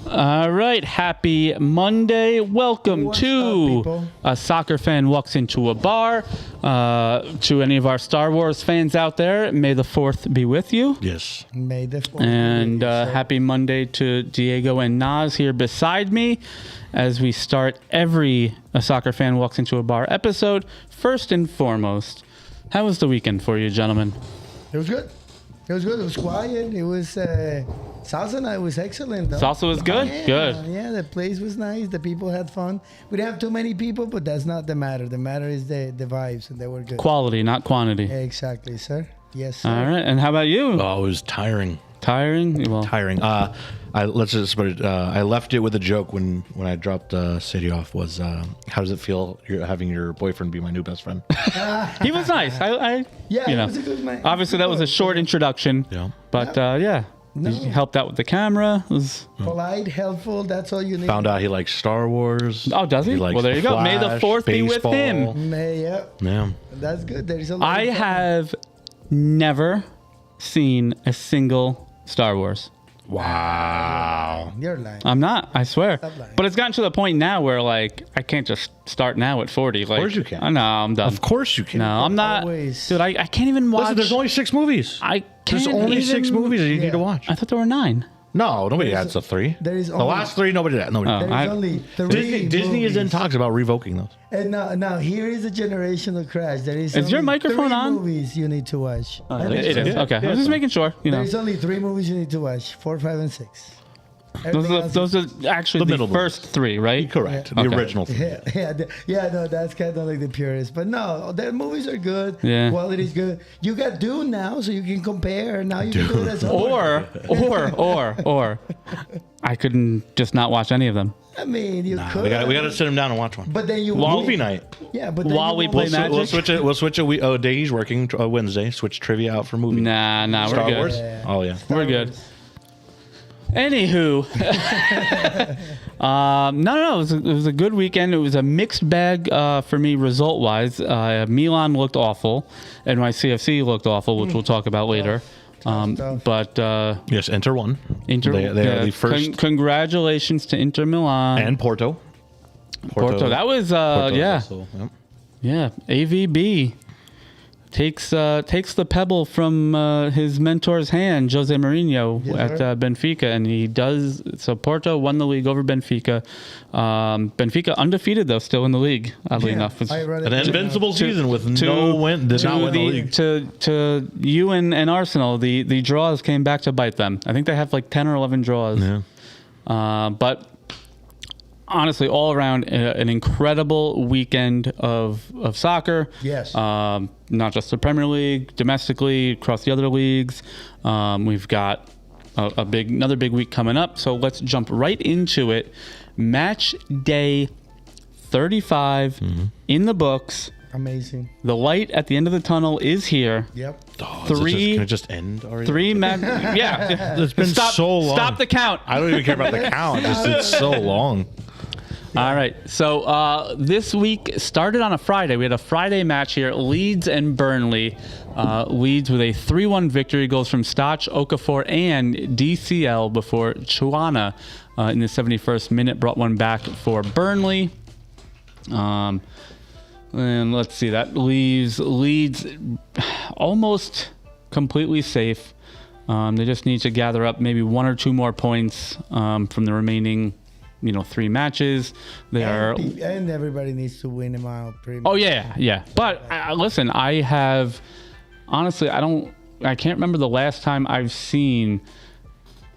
All right, happy Monday. Welcome What's to up, people? A Soccer Fan Walks Into a Bar. To any of our Star Wars fans out there, may the 4th be with you. Yes. May the 4th And be with you, sir. happy Monday to Diego and Naz here beside me as we start every A Soccer Fan Walks Into a Bar episode. First and foremost, how was the weekend for you, gentlemen? It was good. It was good. It was quiet. It was salsa night was excellent. Though. Salsa was good? Yeah, Good. Yeah, the place was nice. The people had fun. We didn't have too many people, but that's not the matter. The matter is the vibes, and they were good. Quality, not quantity. Exactly, sir. Yes, sir. All right, and how about you? Oh, it was tiring. Tiring? Well, Tiring. I left it with a joke when I dropped Sadie off. Was how does it feel having your boyfriend be my new best friend? he was nice. I Yeah, you it know, was a good man. obviously that was a short introduction. Yeah. But yeah, No. he helped out with the camera. It was, Polite, helpful. That's all you need. Found out he likes Star Wars. oh, does he? likes Well, there you go. May the Flash, 4th be with baseball. him. Yeah, Yeah. that's good. There is a lot I of fun. have never seen a single Star Wars. Wow. You're lying. I'm not. I swear. Stop lying. But it's gotten to the point now where like I can't just start now at 40. Like, course you can. I know. I'm done. Of course you can. No, I'm not. Always. Dude, I can't even watch. Listen, there's only 6 movies. I can't There's only even, 6 movies that you need to Yeah. watch. I thought there were 9. No, nobody adds a 3. there is the only- last 3. Nobody did. Nobody. Oh. did. There is I- only 3 Disney is in movies. talks about revoking those. And now here is a generational crash. There is Is your only microphone 3 on? movies you need to watch. It is. Yeah, Okay. yeah, I'm just making sure. You know. There's only 3 movies you need to watch. 4, 5, and 6. Those are actually The the middle first 3, right? Correct. Yeah. The Okay. original 3. No, that's kind of like the purest. But no, the movies are good. Yeah. Quality is good. You got Dune now, so you can compare. Now you can do it as homework. Or I couldn't just not watch any of them. I mean, you could. We got to sit him down and watch one. But then you Movie night. Yeah, but then While you we won't- play We'll, Magic? we'll switch a day he's working Wednesday. Switch trivia out for movie. Nah, we're Star good. Wars. Yeah. Oh yeah. We're good. Anywho, no, it was a good weekend. It was a mixed bag for me result-wise. Milan looked awful, and my CFC looked awful, which we'll talk about later. Tough. But Yes, Inter won. Inter, They are the first. congratulations to Inter Milan And Porto. Porto. That was Porto's yeah, also- yep. yeah. AVB takes the pebble from his mentor's hand, Jose Mourinho, Yes, at sir. Benfica, and he does. So Porto won the league over Benfica. Benfica undefeated though, still in the league. Oddly Yeah, enough, I read it An down. invincible season with no win. Did not win the league. To you and Arsenal, the draws came back to bite them. I think they have like 10 or 11 draws. Yeah. But honestly, all around, an incredible weekend of soccer. Yes. Not just the Premier League, domestically, across the other leagues. We've got another big week coming up. So let's jump right into it. Match day 35 in the books. Amazing. The light at the end of the tunnel is here. Yep. Oh, Three- can it just end already? 3 yeah. It's been so long. Stop the count. I don't even care about the count. It's so long. All right. So this week started on a Friday. We had a Friday match here, Leeds and Burnley. Leeds with a 3-1 victory. Goes from Stoch, Okafor, and DCL before Chuana in the 71st minute brought one back for Burnley. And let's see, that leaves Leeds almost completely safe. They just need to gather up maybe 1 or 2 more points from the remaining 3 matches. They are. And everybody needs to win them out. Pretty Oh much. yeah. But listen, I have honestly, I can't remember the last time I've seen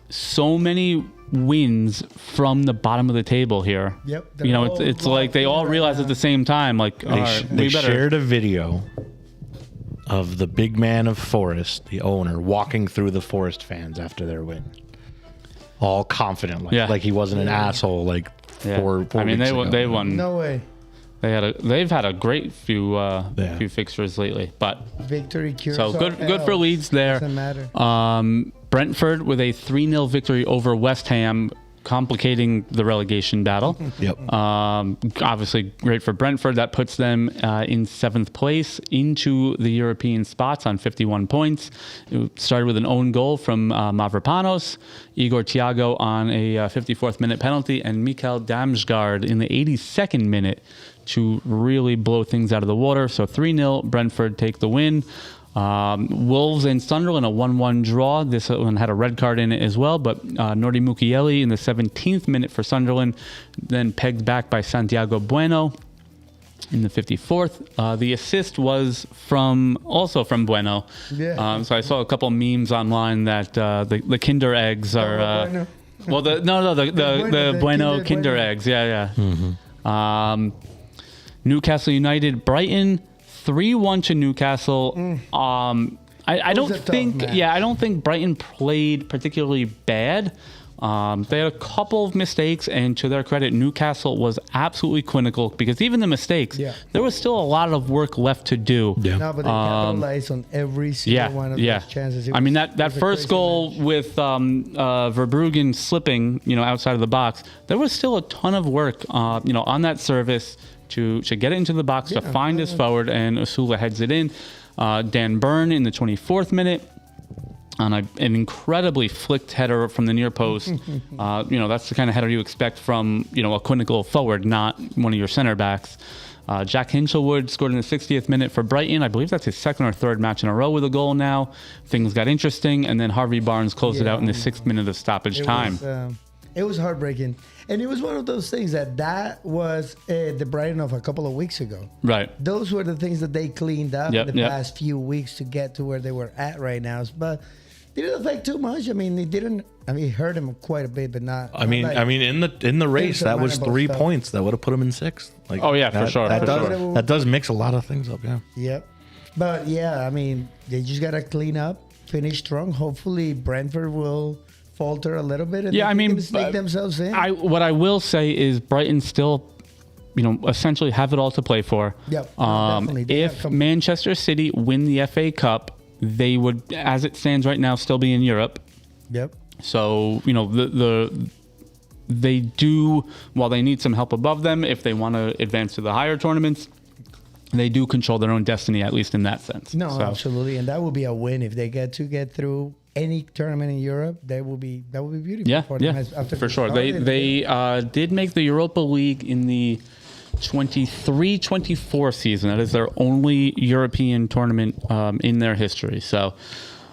so many wins from the bottom of the table here. Yep. It's like they all realize at the same time, like, all right, They we better. shared a video of the big man of Forest, the owner, walking through the Forest fans after their win. All confident, like he wasn't an asshole. Like Yeah. four I mean, weeks they ago. they won. No way. They've had a great few fixtures lately, but Victory cures so all good for else. Leeds there. Doesn't matter. Brentford with a 3-0 victory over West Ham complicating the relegation battle. Yep. Obviously, great for Brentford. That puts them in 7th place into the European spots on 51 points. It started with an own goal from Mavropanos, Igor Thiago on a 54th minute penalty, and Mikael Damsgaard in the 82nd minute to really blow things out of the water. So 3-0, Brentford take the win. Wolves and Sunderland, a 1-1 draw. This one had a red card in it as well, but Nordi Mukiele in the 17th minute for Sunderland, then pegged back by Santiago Bueno in the 54th. The assist was also from Bueno. Yeah. So I saw a couple memes online that the Kinder eggs are... Bueno. well, the Bueno Kinder Bueno. eggs. Yeah, yeah. Newcastle United, Brighton, 3-1 to Newcastle. I don't a tough think, match. I don't think Brighton played particularly bad. They had a couple of mistakes, and to their credit, Newcastle was absolutely clinical because even the mistakes, there was still a lot of work left to do. Yeah. No, but they capitalized on every single one of those chances. I mean, that first goal with Verbruggen slipping, outside of the box, there was still a ton of work, on that service to get it into the box, to find his forward, and Osula heads it in. Dan Burn in the 24th minute on an incredibly flicked header from the near post. That's the kind of header you expect from, a clinical forward, not one of your center backs. Jack Hinchelwood scored in the 60th minute for Brighton. I believe that's his 2nd or 3rd match in a row with a goal now. Things got interesting, and then Harvey Barnes closed it out in the 6th minute of stoppage time. It was heartbreaking. And it was one of those things that was the Brighton of a couple of weeks ago. Right. Those were the things that they cleaned up in the past few weeks to get to where they were at right now. But it didn't affect too much. I mean, it hurt them quite a bit, but not. I mean, in the race, that was 3 points that would have put them in 6th. Like, for sure. That does mix a lot of things up. Yeah. Yep. But yeah, I mean, they just gotta clean up, finish strong. Hopefully, Brentford will falter a little bit. And sneak themselves in. What I will say is Brighton still, essentially have it all to play for. Yep. Definitely. If Manchester City win the FA Cup, they would, as it stands right now, still be in Europe. Yep. So, they do, while they need some help above them, if they want to advance to the higher tournaments, they do control their own destiny, at least in that sense. No, absolutely. And that would be a win if they get through any tournament in Europe. That would be beautiful for them. For sure. They did make the Europa League in the 23-24 season. That is their only European tournament in their history. So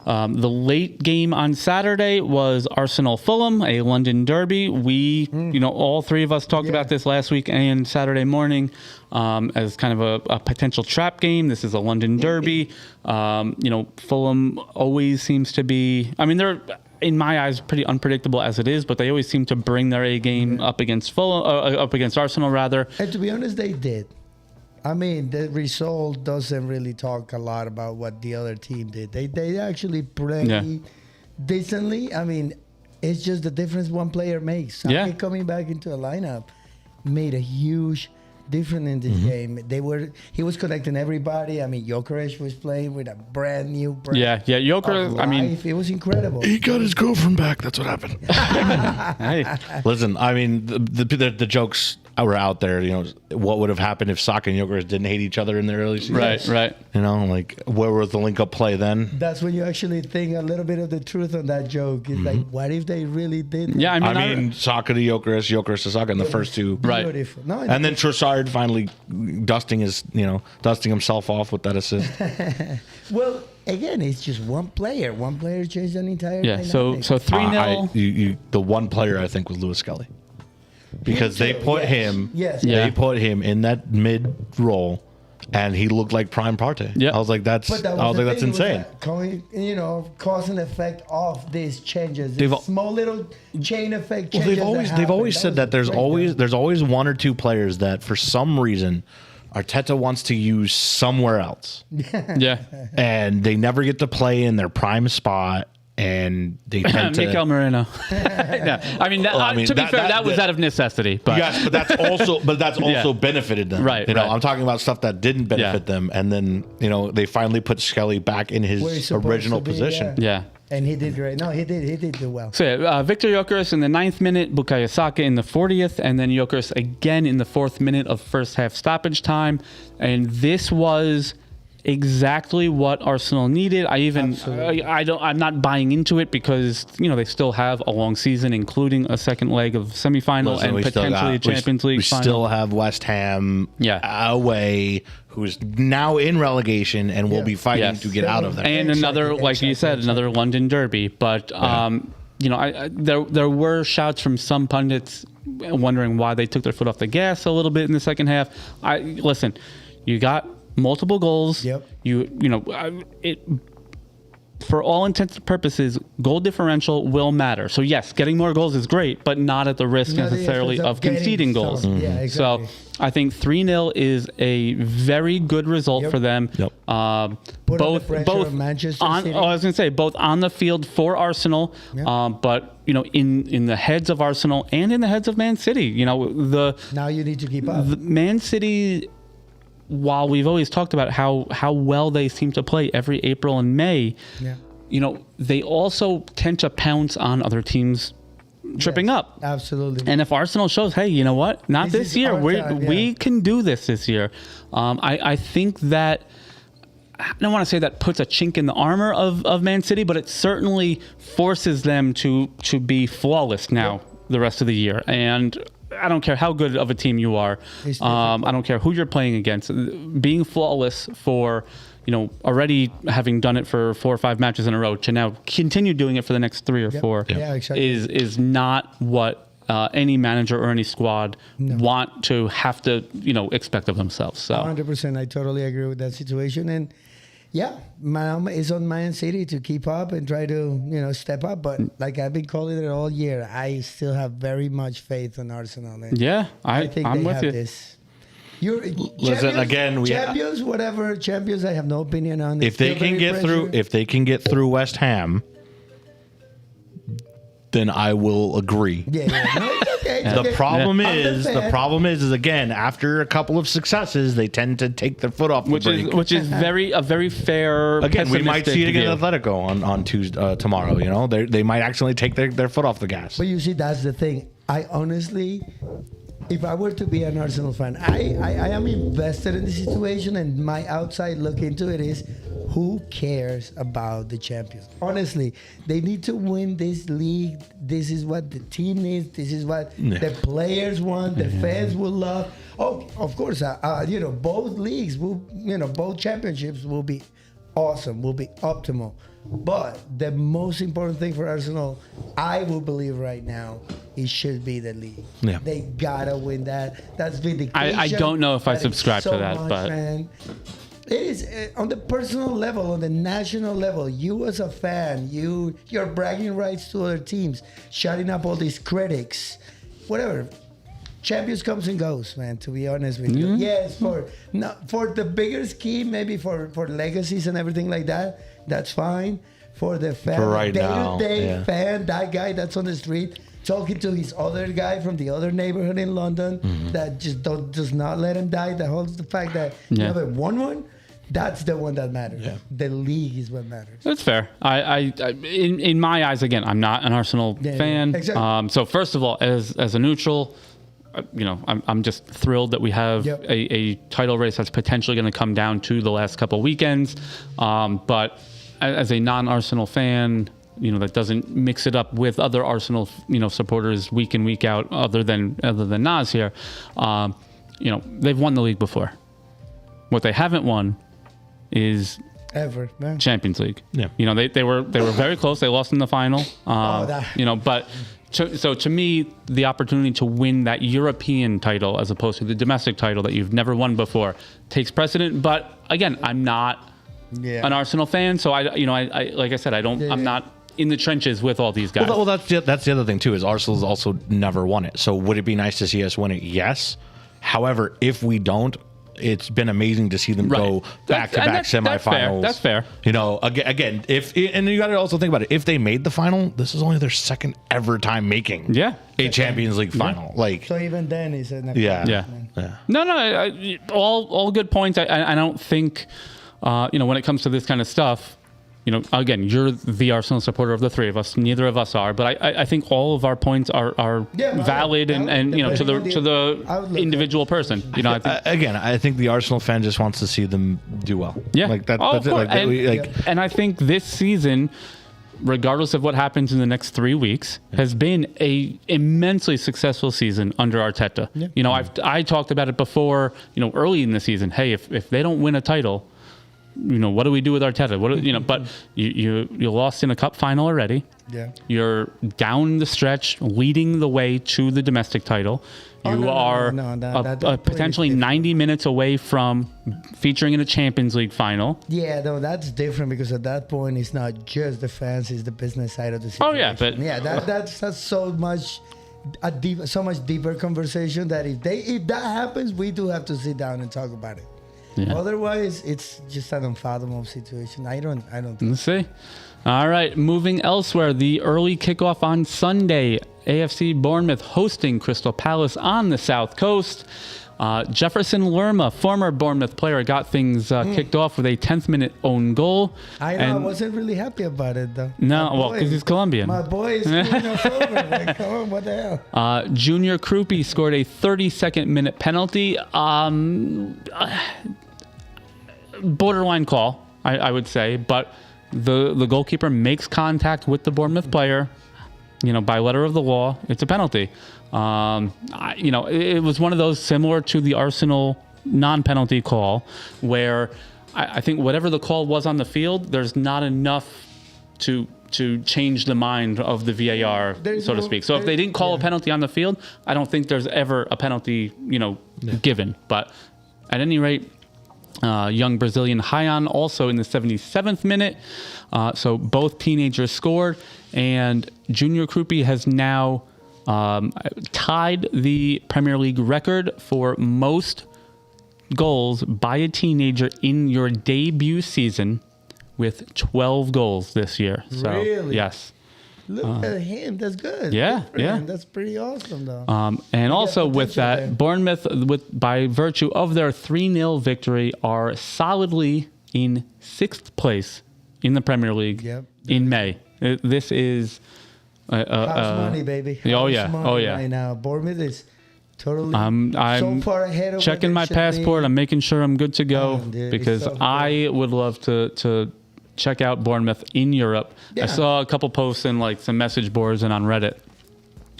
the late game on Saturday was Arsenal-Fulham, a London derby. We, all three of us talked about this last week and Saturday morning as kind of a potential trap game. This is a London derby. Fulham always seems to be, they're, in my eyes, pretty unpredictable as it is, but they always seem to bring their A game up against Arsenal, rather. And to be honest, they did. The result doesn't really talk a lot about what the other team did. They actually played decently. It's just the difference one player makes. Coming back into a lineup made a huge difference in this game. He was connecting everybody. Gyökeres was playing with a brand new Gyökeres, it was incredible. He got his girlfriend back. That's what happened. Hey. Listen, the jokes were out there. What would have happened if Saka and Gyökeres didn't hate each other in the early season? Right. Where was the link-up play then? That's when you actually think a little bit of the truth on that joke. It's like, what if they really did? Yeah, Saka to Gyökeres to Saka in the first two. Right. Beautiful. No, and then Trossard finally dusting himself off with that assist. Well, again, it's just one player. One player changed an entire dynamic. So 3-0. The one player I think was Lewis Skelly. Because they put him in that mid role, and he looked like prime Partey. Yeah. I was like, that's insane. Cause and effect of these changes, small little chain effect changes. They've always said that there's always one or two players that for some reason Arteta wants to use somewhere else. And they never get to play in their prime spot. And they tend to Mikel Merino. To be fair, that was out of necessity. But yes, but that's also benefited them. Right. I'm talking about stuff that didn't benefit them, and then they finally put Skelly back in his original position. Yeah. And he did great. No, he did do well. So Victor Gyökeres in the 9th minute, Bukayo Saka in the 40th, and then Gyökeres again in the 4th minute of first half stoppage time. And this was exactly what Arsenal needed. I'm not buying into it because they still have a long season, including a second leg of semifinal and potentially a Champions League final. We still have West Ham away, who's now in relegation and will be fighting to get out of there. And another, like you said, another London derby. But there were shouts from some pundits wondering why they took their foot off the gas a little bit in the second half. Listen, you got multiple goals. Yep. For all intents and purposes, goal differential will matter. So yes, getting more goals is great, but not at the risk necessarily of conceding goals. Yeah, exactly. So I think 3-0 is a very good result for them. Yep. Both Manchester on. City. I was going to say both on the field for Arsenal, but in the heads of Arsenal and in the heads of Man City. Now you need to keep up. Man City, while we've always talked about how well they seem to play every April and May, they also tend to pounce on other teams tripping up. Absolutely. And if Arsenal shows, hey, you know what? Not this year. We can do this year. I think that, I don't want to say that puts a chink in the armor of Man City, but it certainly forces them to be flawless now the rest of the year. And I don't care how good of a team you are. I don't care who you're playing against. Being flawless for, already having done it for 4 or 5 matches in a row to now continue doing it for the next 3 or 4 is not what any manager or any squad want to have to, expect of themselves. So 100%, I totally agree with that situation. And it's on Man City to keep up and try to, step up. But like I've been calling it all year, I still have very much faith in Arsenal. And I think I'm with you. This. Listen, again, champions. I have no opinion on. If they can get through West Ham, then I will agree. No, it's okay. The problem is again, after a couple of successes, they tend to take their foot off the brake. Which is a very fair. Again, we might see it against Atletico on Tuesday tomorrow. They might actually take their foot off the gas. But you see, that's the thing. I honestly, if I were to be an Arsenal fan, I am invested in the situation, and my outside look into it is, who cares about the champions? Honestly, they need to win this league. This is what the team needs. This is what the players want. The fans will love. Oh, of course, both leagues will, both championships will be awesome, will be optimal. But the most important thing for Arsenal, I will believe right now, it should be the league. Yeah. They gotta win that. That's vindication. I don't know if I subscribe to that, but man. It is on the personal level, on the national level. You as a fan, your bragging rights to other teams, shutting up all these critics, whatever. Champions comes and goes, man. To be honest with you, yes, for the bigger scheme, maybe for legacies and everything like that, that's fine. For the fan, for right day-to-day fan, that guy that's on the street talking to his other guy from the other neighborhood in London that does not let him die. The fact that you never won one. That's the one that matters. Yeah. The league is what matters. That's fair. In my eyes, again, I'm not an Arsenal fan. Yeah, exactly. So first of all, as a neutral, I'm just thrilled that we have a title race that's potentially going to come down to the last couple of weekends. But as a non-Arsenal fan, that doesn't mix it up with other Arsenal, supporters week in, week out, other than Nas here. They've won the league before. What they haven't won is Champions League. Yeah. They were very close. They lost in the final. But to me, the opportunity to win that European title as opposed to the domestic title that you've never won before takes precedent. But again, I'm not an Arsenal fan, so I like I said, I'm not in the trenches with all these guys. Well, that's the other thing too, is Arsenal's also never won it. So would it be nice to see us win it? Yes. However, if we don't, it's been amazing to see them go back-to-back semifinals. That's fair. Again, and you got to also think about it. If they made the final, this is only their second ever time making a Champions League final. So even then, he said, No, all good points. I don't think, when it comes to this kind of stuff, again, you're the Arsenal supporter of the three of us. Neither of us are, but I think all of our points are valid and to the individual person. I think, I think the Arsenal fan just wants to see them do well. Yeah, like that. Of That's course. it. And I think this season, regardless of what happens in the next 3 weeks, has been a immensely successful season under Arteta. Yeah. I talked about it before, early in the season. Hey, if they don't win a title, what do we do with Arteta? But you lost in a cup final already. Yeah. You're down the stretch, leading the way to the domestic title. You are potentially 90 minutes away from featuring in a Champions League final. Yeah, no, that's different because at that point it's not just the fans; it's the business side of the situation. That's so much deeper conversation that if that happens, we do have to sit down and talk about it. Yeah. Otherwise, it's just an unfathomable situation. I don't think. Let's see. All right, moving elsewhere. The early kickoff on Sunday. AFC Bournemouth hosting Crystal Palace on the South Coast. Jefferson Lerma, former Bournemouth player, got things kicked off with a 10th minute own goal. I wasn't really happy about it, though. No, because he's Colombian. My boy is screwing us over. Like, come on, what the hell? Junior Krupi scored a 32nd minute penalty. Borderline call, I would say, but the goalkeeper makes contact with the Bournemouth player. By letter of the law, it's a penalty. It was one of those similar to the Arsenal non-penalty call, where I think whatever the call was on the field, there's not enough to change the mind of the VAR, so to speak. So if they didn't call a penalty on the field, I don't think there's ever a penalty, given. But at any rate, young Brazilian Ryan also in the 77th minute. So both teenagers scored, and Junior Krupi has now tied the Premier League record for most goals by a teenager in your debut season with 12 goals this year. So, really? Yes. Look at him. That's good. Yeah, yeah. That's pretty awesome, though. And also with that, there. Bournemouth, by virtue of their 3-0 victory, are solidly in 6th place in the Premier League in May. This is house money, baby. Right now, Bournemouth is totally I'm so far ahead of checking my passport. I'm making sure I'm good to go because I would love to check out Bournemouth in Europe. Yeah. I saw a couple posts in some message boards and on Reddit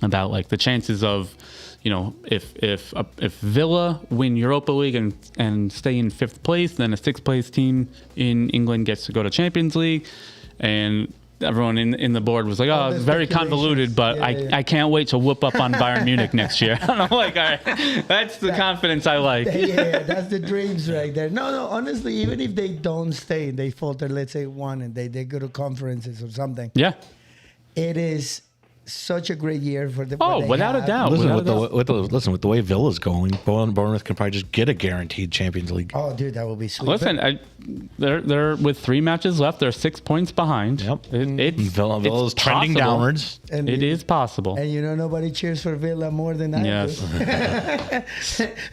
about the chances of, if Villa win Europa League and stay in 5th place, then a 6th place team in England gets to go to Champions League. And everyone in the board was like, oh, it's very convoluted, but I can't wait to whoop up on Bayern Munich next year. And I'm like, all right, that's the confidence I like. Yeah, that's the dreams right there. No, honestly, even if they don't stay, they falter, let's say 1, and they go to conferences or something. Yeah. It is such a great year for the. Oh, without a doubt. Listen, with the way Villa's going, Bournemouth can probably just get a guaranteed Champions League. Oh, dude, that would be sweet. Listen, they're with 3 matches left. They're 6 points behind. Yep. Villa's trending downwards. And it is possible. And nobody cheers for Villa more than I do.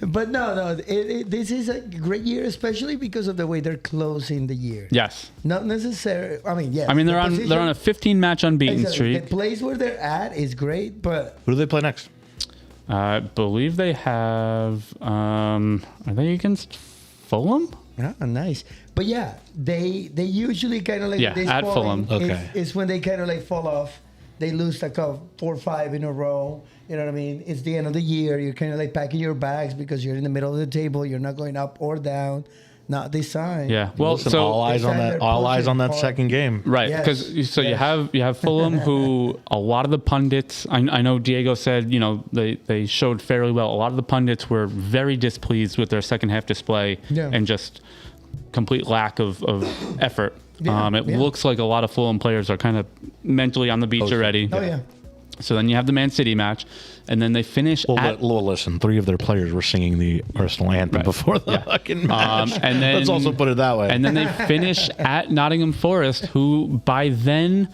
But no, this is a great year, especially because of the way they're closing the year. Yes. Not necessarily. I mean, yes. I mean, they're on a 15-match unbeaten streak. The place where they're at is great, but who do they play next? I believe they have. Are they against Fulham? Yeah, nice. But yeah, they usually kind of at Fulham. Okay, it's when they kind of fall off. They lose 4 or 5 in a row. You know what I mean? It's the end of the year. You're kind of packing your bags because you're in the middle of the table. You're not going up or down. Not this time. Yeah. Well, listen, all eyes on that second game. Right. Because you have Fulham, who a lot of the pundits, I know Diego said, they showed fairly well. A lot of the pundits were very displeased with their second half display and just complete lack of effort. It looks like a lot of Fulham players are kind of mentally on the beach already. Oh, yeah. So then you have the Man City match, and then they finish listen, 3 of their players were singing the Arsenal anthem before the fucking match. And then, let's also put it that way. And then they finish at Nottingham Forest, who by then,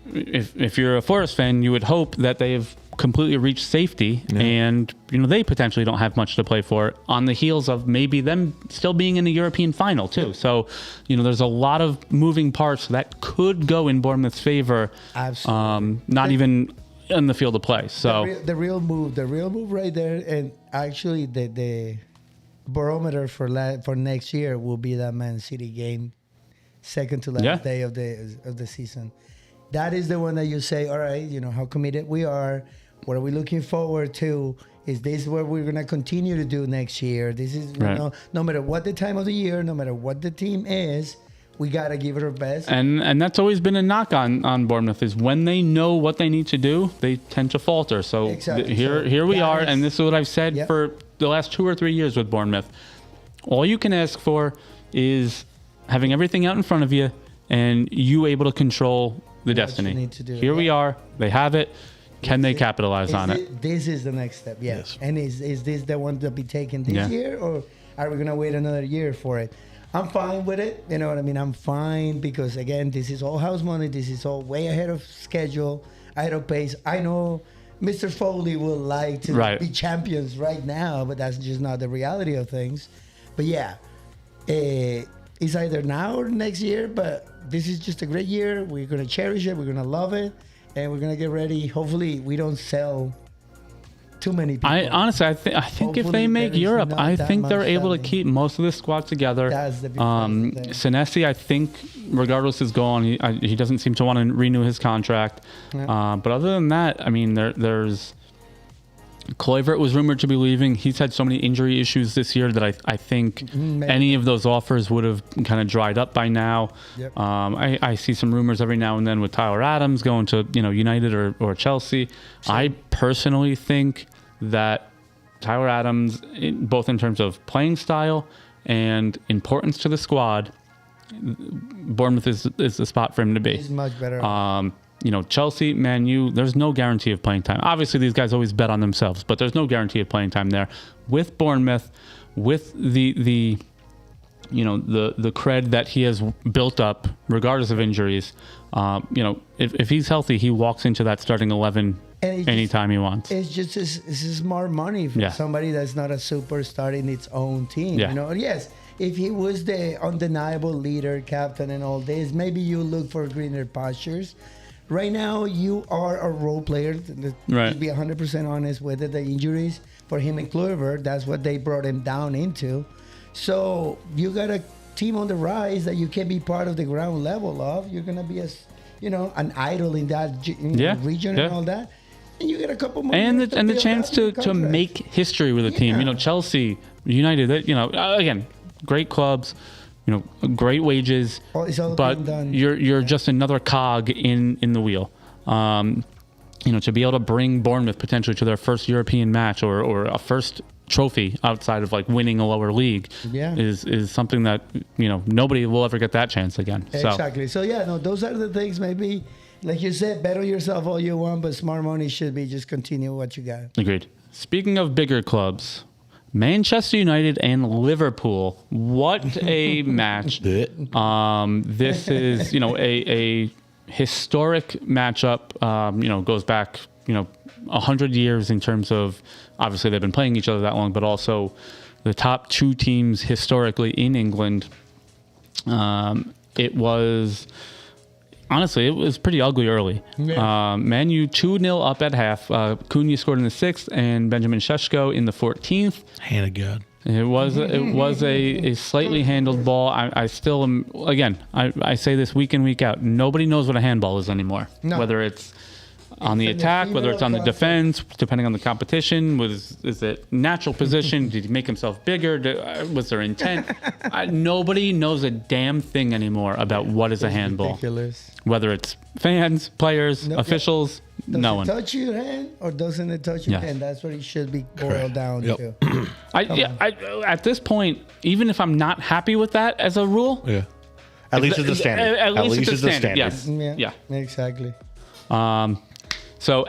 if you're a Forest fan, you would hope that they've completely reach safety, and they potentially don't have much to play for on the heels of maybe them still being in the European final too. So there's a lot of moving parts that could go in Bournemouth's favor. Absolutely. Not even in the field of play. So the real move right there, and actually the barometer for next year will be that Man City game, second to last day of the season. That is the one that you say, all right, how committed we are. What are we looking forward to? Is this what we're going to continue to do next year? This is, no matter what the time of the year, no matter what the team is, we got to give it our best. And that's always been a knock on Bournemouth, is when they know what they need to do, they tend to falter. So here we are, and this is what I've said for the last 2 or 3 years with Bournemouth. All you can ask for is having everything out in front of you and you able to control the destiny. Here we are. They have it. Can they capitalize on it? This is the next step, yes. And is this the one to be taken this year, or are we going to wait another year for it? I'm fine with it. You know what I mean? I'm fine because, again, this is all house money. This is all way ahead of schedule, ahead of pace. I know Mr. Foley will like to be champions right now, but that's just not the reality of things. But, it's either now or next year, but this is just a great year. We're going to cherish it. We're going to love it. And we're going to get ready. Hopefully, we don't sell too many people. I think if they make Europe, I think they're able to keep most of the squad together. That's the big thing. Senesi, I think, regardless, is gone. He doesn't seem to want to renew his contract. But other than that, I mean, there's... Kluivert was rumored to be leaving. He's had so many injury issues this year that I think any of those offers would have kind of dried up by now. Yep. I see some rumors every now and then with Tyler Adams going to United or Chelsea. Sure. I personally think that Tyler Adams, both in terms of playing style and importance to the squad, Bournemouth is the spot for him to be. He's much better. Chelsea, Man U, there's no guarantee of playing time. Obviously, these guys always bet on themselves, but there's no guarantee of playing time there. With Bournemouth, with the cred that he has built up, regardless of injuries, if he's healthy, he walks into that starting 11 anytime he wants. It's just smart money for somebody that's not a superstar in its own team. Yeah. Yes, if he was the undeniable leader, captain, and all this, maybe you look for greener pastures. Right now, you are a role player. To be 100% honest with it, the injuries for him and Kluivert, that's what they brought him down into. So you got a team on the rise that you can be part of the ground level of. You're going to be an idol in that region and all that. And you get a couple more. And the chance to make history with a team. Chelsea, United, again, great clubs. Great wages, but you're just another cog in the wheel. To be able to bring Bournemouth potentially to their first European match or a first trophy outside of winning a lower league is something that nobody will ever get that chance again. Exactly. So those are the things. Maybe, like you said, bet on yourself all you want, but smart money should be just continue what you got. Agreed. Speaking of bigger clubs, Manchester United and Liverpool. What a match. This is, a historic matchup, goes back, 100 years in terms of, obviously they've been playing each other that long, but also the top two teams historically in England. Honestly, it was pretty ugly early. Yeah. Man U 2-0 up at half. Cunha scored in the 6th and Benjamin Šeško in the 14th. Hand of God. It was a slightly handled ball. I still am, again, I say this week in, week out. Nobody knows what a handball is anymore. No. Whether it's on the attack, whether it's on the defense, depending on the competition. Is it natural position? Did he make himself bigger? Was there intent? Nobody knows a damn thing anymore about what is a handball. Ridiculous. Whether it's fans, players, officials, no one. Does it touch your hand or doesn't it touch your hand? That's what it should be boiled down to. At this point, even if I'm not happy with that as a rule, at least it's the standard. At least it's the standard. Yes. Yeah. Exactly. So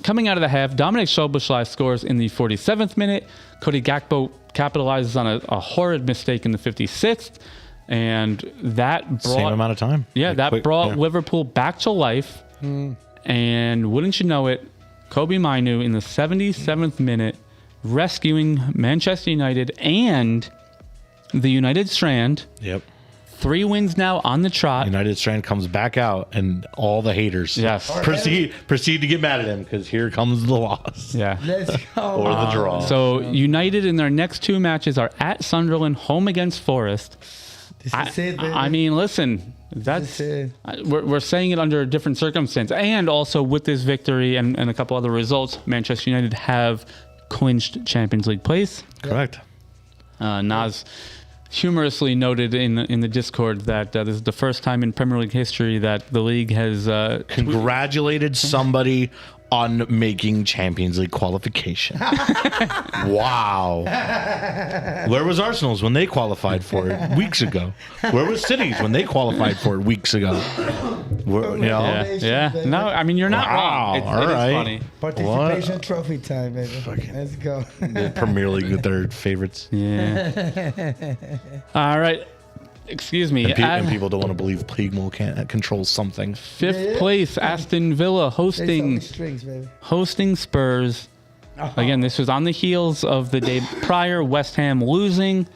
coming out of the half, Dominic Szoboszlai scores in the 47th minute. Cody Gakpo capitalizes on a horrid mistake in the 56th. And that brought... Same amount of time. Yeah, that brought Liverpool back to life. And wouldn't you know it, Kobe Mainu in the 77th minute, rescuing Manchester United and the United Strand. Yep. 3 wins now on the trot. United Strand comes back out, and all the haters proceed to get mad at him because here comes the loss. Yeah. Let's go. Or the draw. So United in their next 2 matches are at Sunderland, home against Forest. This is it, baby. I mean, listen, that's we're saying it under a different circumstance, and also with this victory and a couple other results, Manchester United have clinched Champions League place. Correct. Nas humorously noted in the Discord that this is the first time in Premier League history that the league has congratulated somebody on making Champions League qualification. Wow. Where was Arsenal's when they qualified for it weeks ago? Where was City's when they qualified for it weeks ago? Yeah. No, I mean, you're not wrong. All right. Funny. Participation trophy time, baby. Let's go. The Premier League with their favorites. Yeah. All right. Excuse me. And people don't want to believe Pigmo can't control something. 5th place, Aston Villa hosting Spurs. Again, this was on the heels of the day prior, West Ham losing.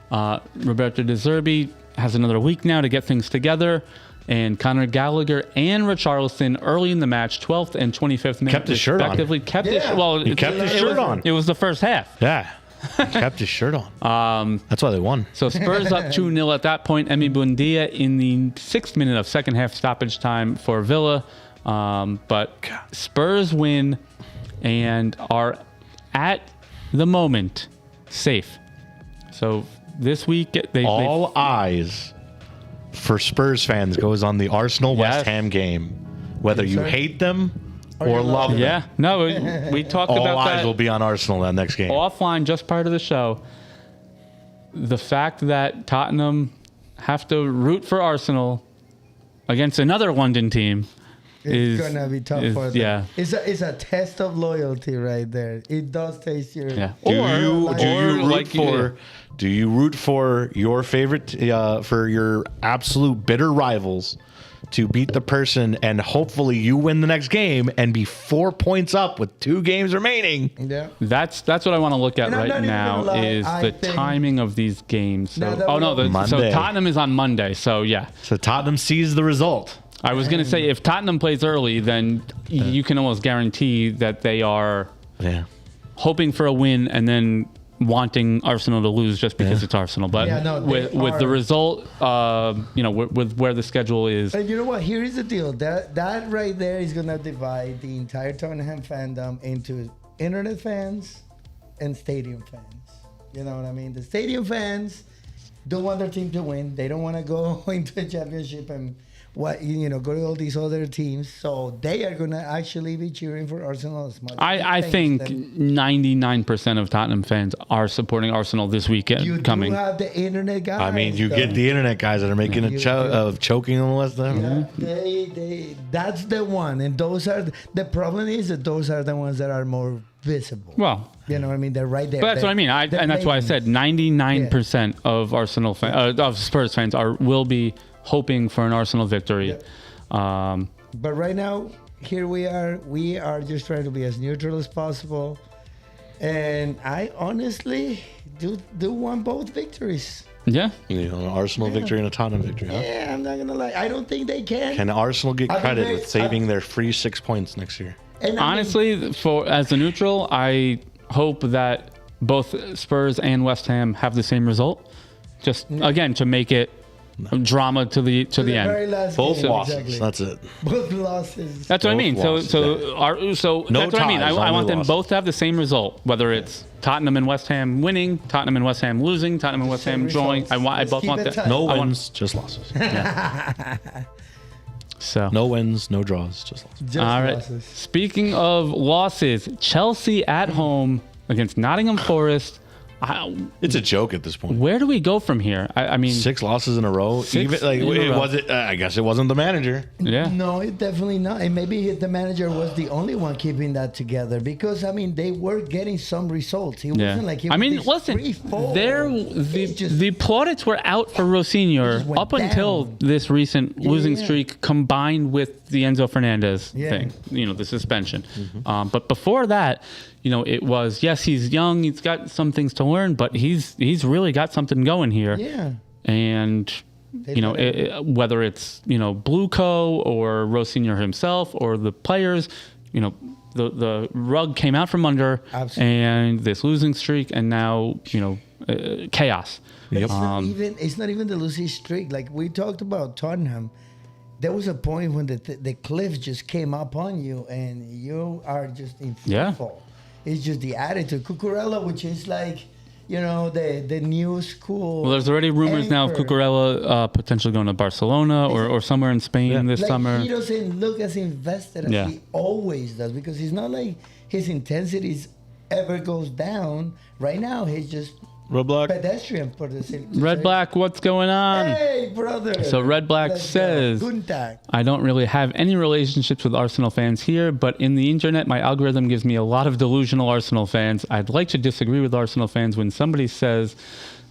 Roberto De Zerbi has another week now to get things together. And Conor Gallagher and Richarlison early in the match, 12th and 25th minute, kept his shirt on. He kept his shirt on. It was the first half. Yeah. He kept his shirt on. That's why they won. So Spurs up 2-0 at that point. Emi Buendia in the 6th minute of second half stoppage time for Villa. But Spurs win and are at the moment safe. So this week all eyes for Spurs fans goes on the Arsenal West Ham game, whether you hate them or love them. Yeah, no, we talked about that. All eyes will be on Arsenal that next game. Offline, just prior to the show, the fact that Tottenham have to root for Arsenal against another London team is going to be tough for them. Yeah. It's a test of loyalty right there. It does taste your... Yeah. Do you root for your favorite, for your absolute bitter rivals to beat the person and hopefully you win the next game and be 4 points up with 2 games remaining? Yeah. That's what I want to look at right now is the timing of these games. So, so Tottenham is on Monday. So yeah. So Tottenham sees the result. I was going to say if Tottenham plays early, then you can almost guarantee that they are hoping for a win and then wanting Arsenal to lose just because it's Arsenal. But with the result, with where the schedule is. And you know what? Here is the deal. That right there is going to divide the entire Tottenham fandom into internet fans and stadium fans. You know what I mean? The stadium fans don't want their team to win. They don't want to go into the championship and go to all these other teams. So they are going to actually be cheering for Arsenal as much. I think 99% of Tottenham fans are supporting Arsenal this weekend. You do have the internet guys. I mean, you get the internet guys that are making of choking on the West Ham. Yeah, that's the one. And those are the problem is that those are the ones that are more visible. Well, you know what I mean? They're right there. But that's what I mean. And that's why I said 99% of Arsenal of Spurs fans will be hoping for an Arsenal victory. But right now, here we are just trying to be as neutral as possible. And I honestly do want both victories. Yeah. An Arsenal victory and a Tottenham victory, huh? Yeah, I'm not going to lie. I don't think they can. Can Arsenal get credit with saving their free 6 points next year? And honestly, as a neutral, I hope that both Spurs and West Ham have the same result. Just, again, to make it drama to the end. Very last Both game, losses. Exactly. That's it. Both losses. That's what I mean. Losses, So no that's what I mean. ties, I want them losses. both to have the same result, whether it's Tottenham and West Ham winning, Tottenham and West Ham losing, Tottenham and West Ham drawing. I both want that. No wins, just losses. So no wins, no draws, just losses. All right. Losses. Speaking of losses, Chelsea at home against Nottingham Forest It's a joke at this point. Where do we go from here? I mean, 6 losses in a row. Even like it wasn't. I guess it wasn't the manager. Yeah. No, it definitely not. And maybe the manager was the only one keeping that together because I mean they were getting some results. It wasn't like listen, the plaudits were out for Rosinho up until this recent losing streak combined with the Enzo Fernandez thing. The suspension. But before that, it was, yes, he's young, he's got some things to learn, but he's really got something going here. Yeah. And whether it's Bluco or Rosinho himself or the players, the rug came out from under. Absolutely. And this losing streak, and now chaos. Yep. It's not even the losing streak. Like we talked about Tottenham, there was a point when the cliff just came up on you, and you are just in free fall. It's just the attitude. Cucurella, which is like, the new school. Well, there's already rumors now of Cucurella potentially going to Barcelona or somewhere in Spain this summer. He doesn't look as invested as he always does because he's not like his intensity ever goes down. Right now, he's just Red Black. Pedestrian for the city. Red Black, what's going on? Hey, brother. So Red Black says, I don't really have any relationships with Arsenal fans here, but in the internet, my algorithm gives me a lot of delusional Arsenal fans. I'd like to disagree with Arsenal fans when somebody says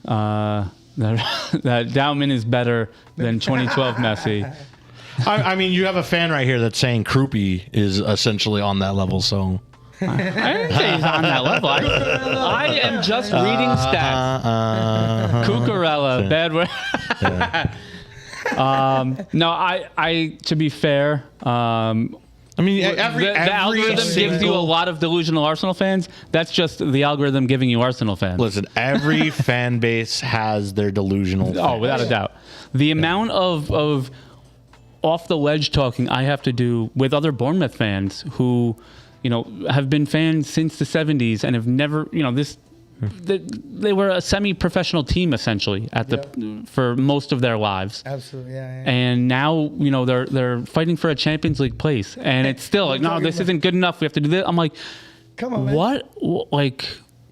that Dauman is better than 2012 Messi. I mean, you have a fan right here that's saying Krupi is essentially on that level, so... I didn't say he's on that level. I am just reading stats. Cucurella, bad word. No, I. To be fair, I mean, the algorithm gives you a lot of delusional Arsenal fans. That's just the algorithm giving you Arsenal fans. Listen, every fan base has their delusional fans. Oh, without a doubt. The amount of off the ledge talking I have to do with other Bournemouth fans who, have been fans since the 70s and have never, they were a semi-professional team essentially for most of their lives. Absolutely, yeah. And now, they're fighting for a Champions League place, and it's still like, no, this isn't good enough. We have to do this. I'm like, come on, man. What? Like,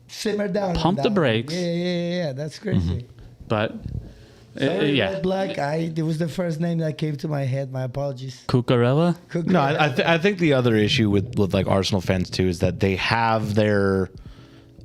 simmer down. Pump the brakes. Yeah. That's crazy. But. Sorry, Red Black. It was the first name that came to my head. My apologies. Cucurella? No, I think the other issue with like Arsenal fans too is that they have their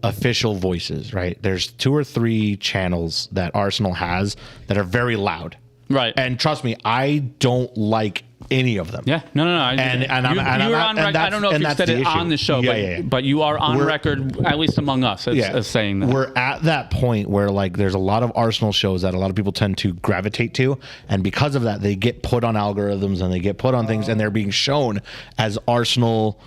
official voices, right? There's 2 or 3 channels that Arsenal has that are very loud. Right. And trust me, I don't like any of them. Yeah. No. And you're on record. I don't know if you said it on the show, but you are on record, at least among us, as saying that. We're at that point where like there's a lot of Arsenal shows that a lot of people tend to gravitate to, and because of that, they get put on algorithms and they get put on things, and they're being shown as Arsenal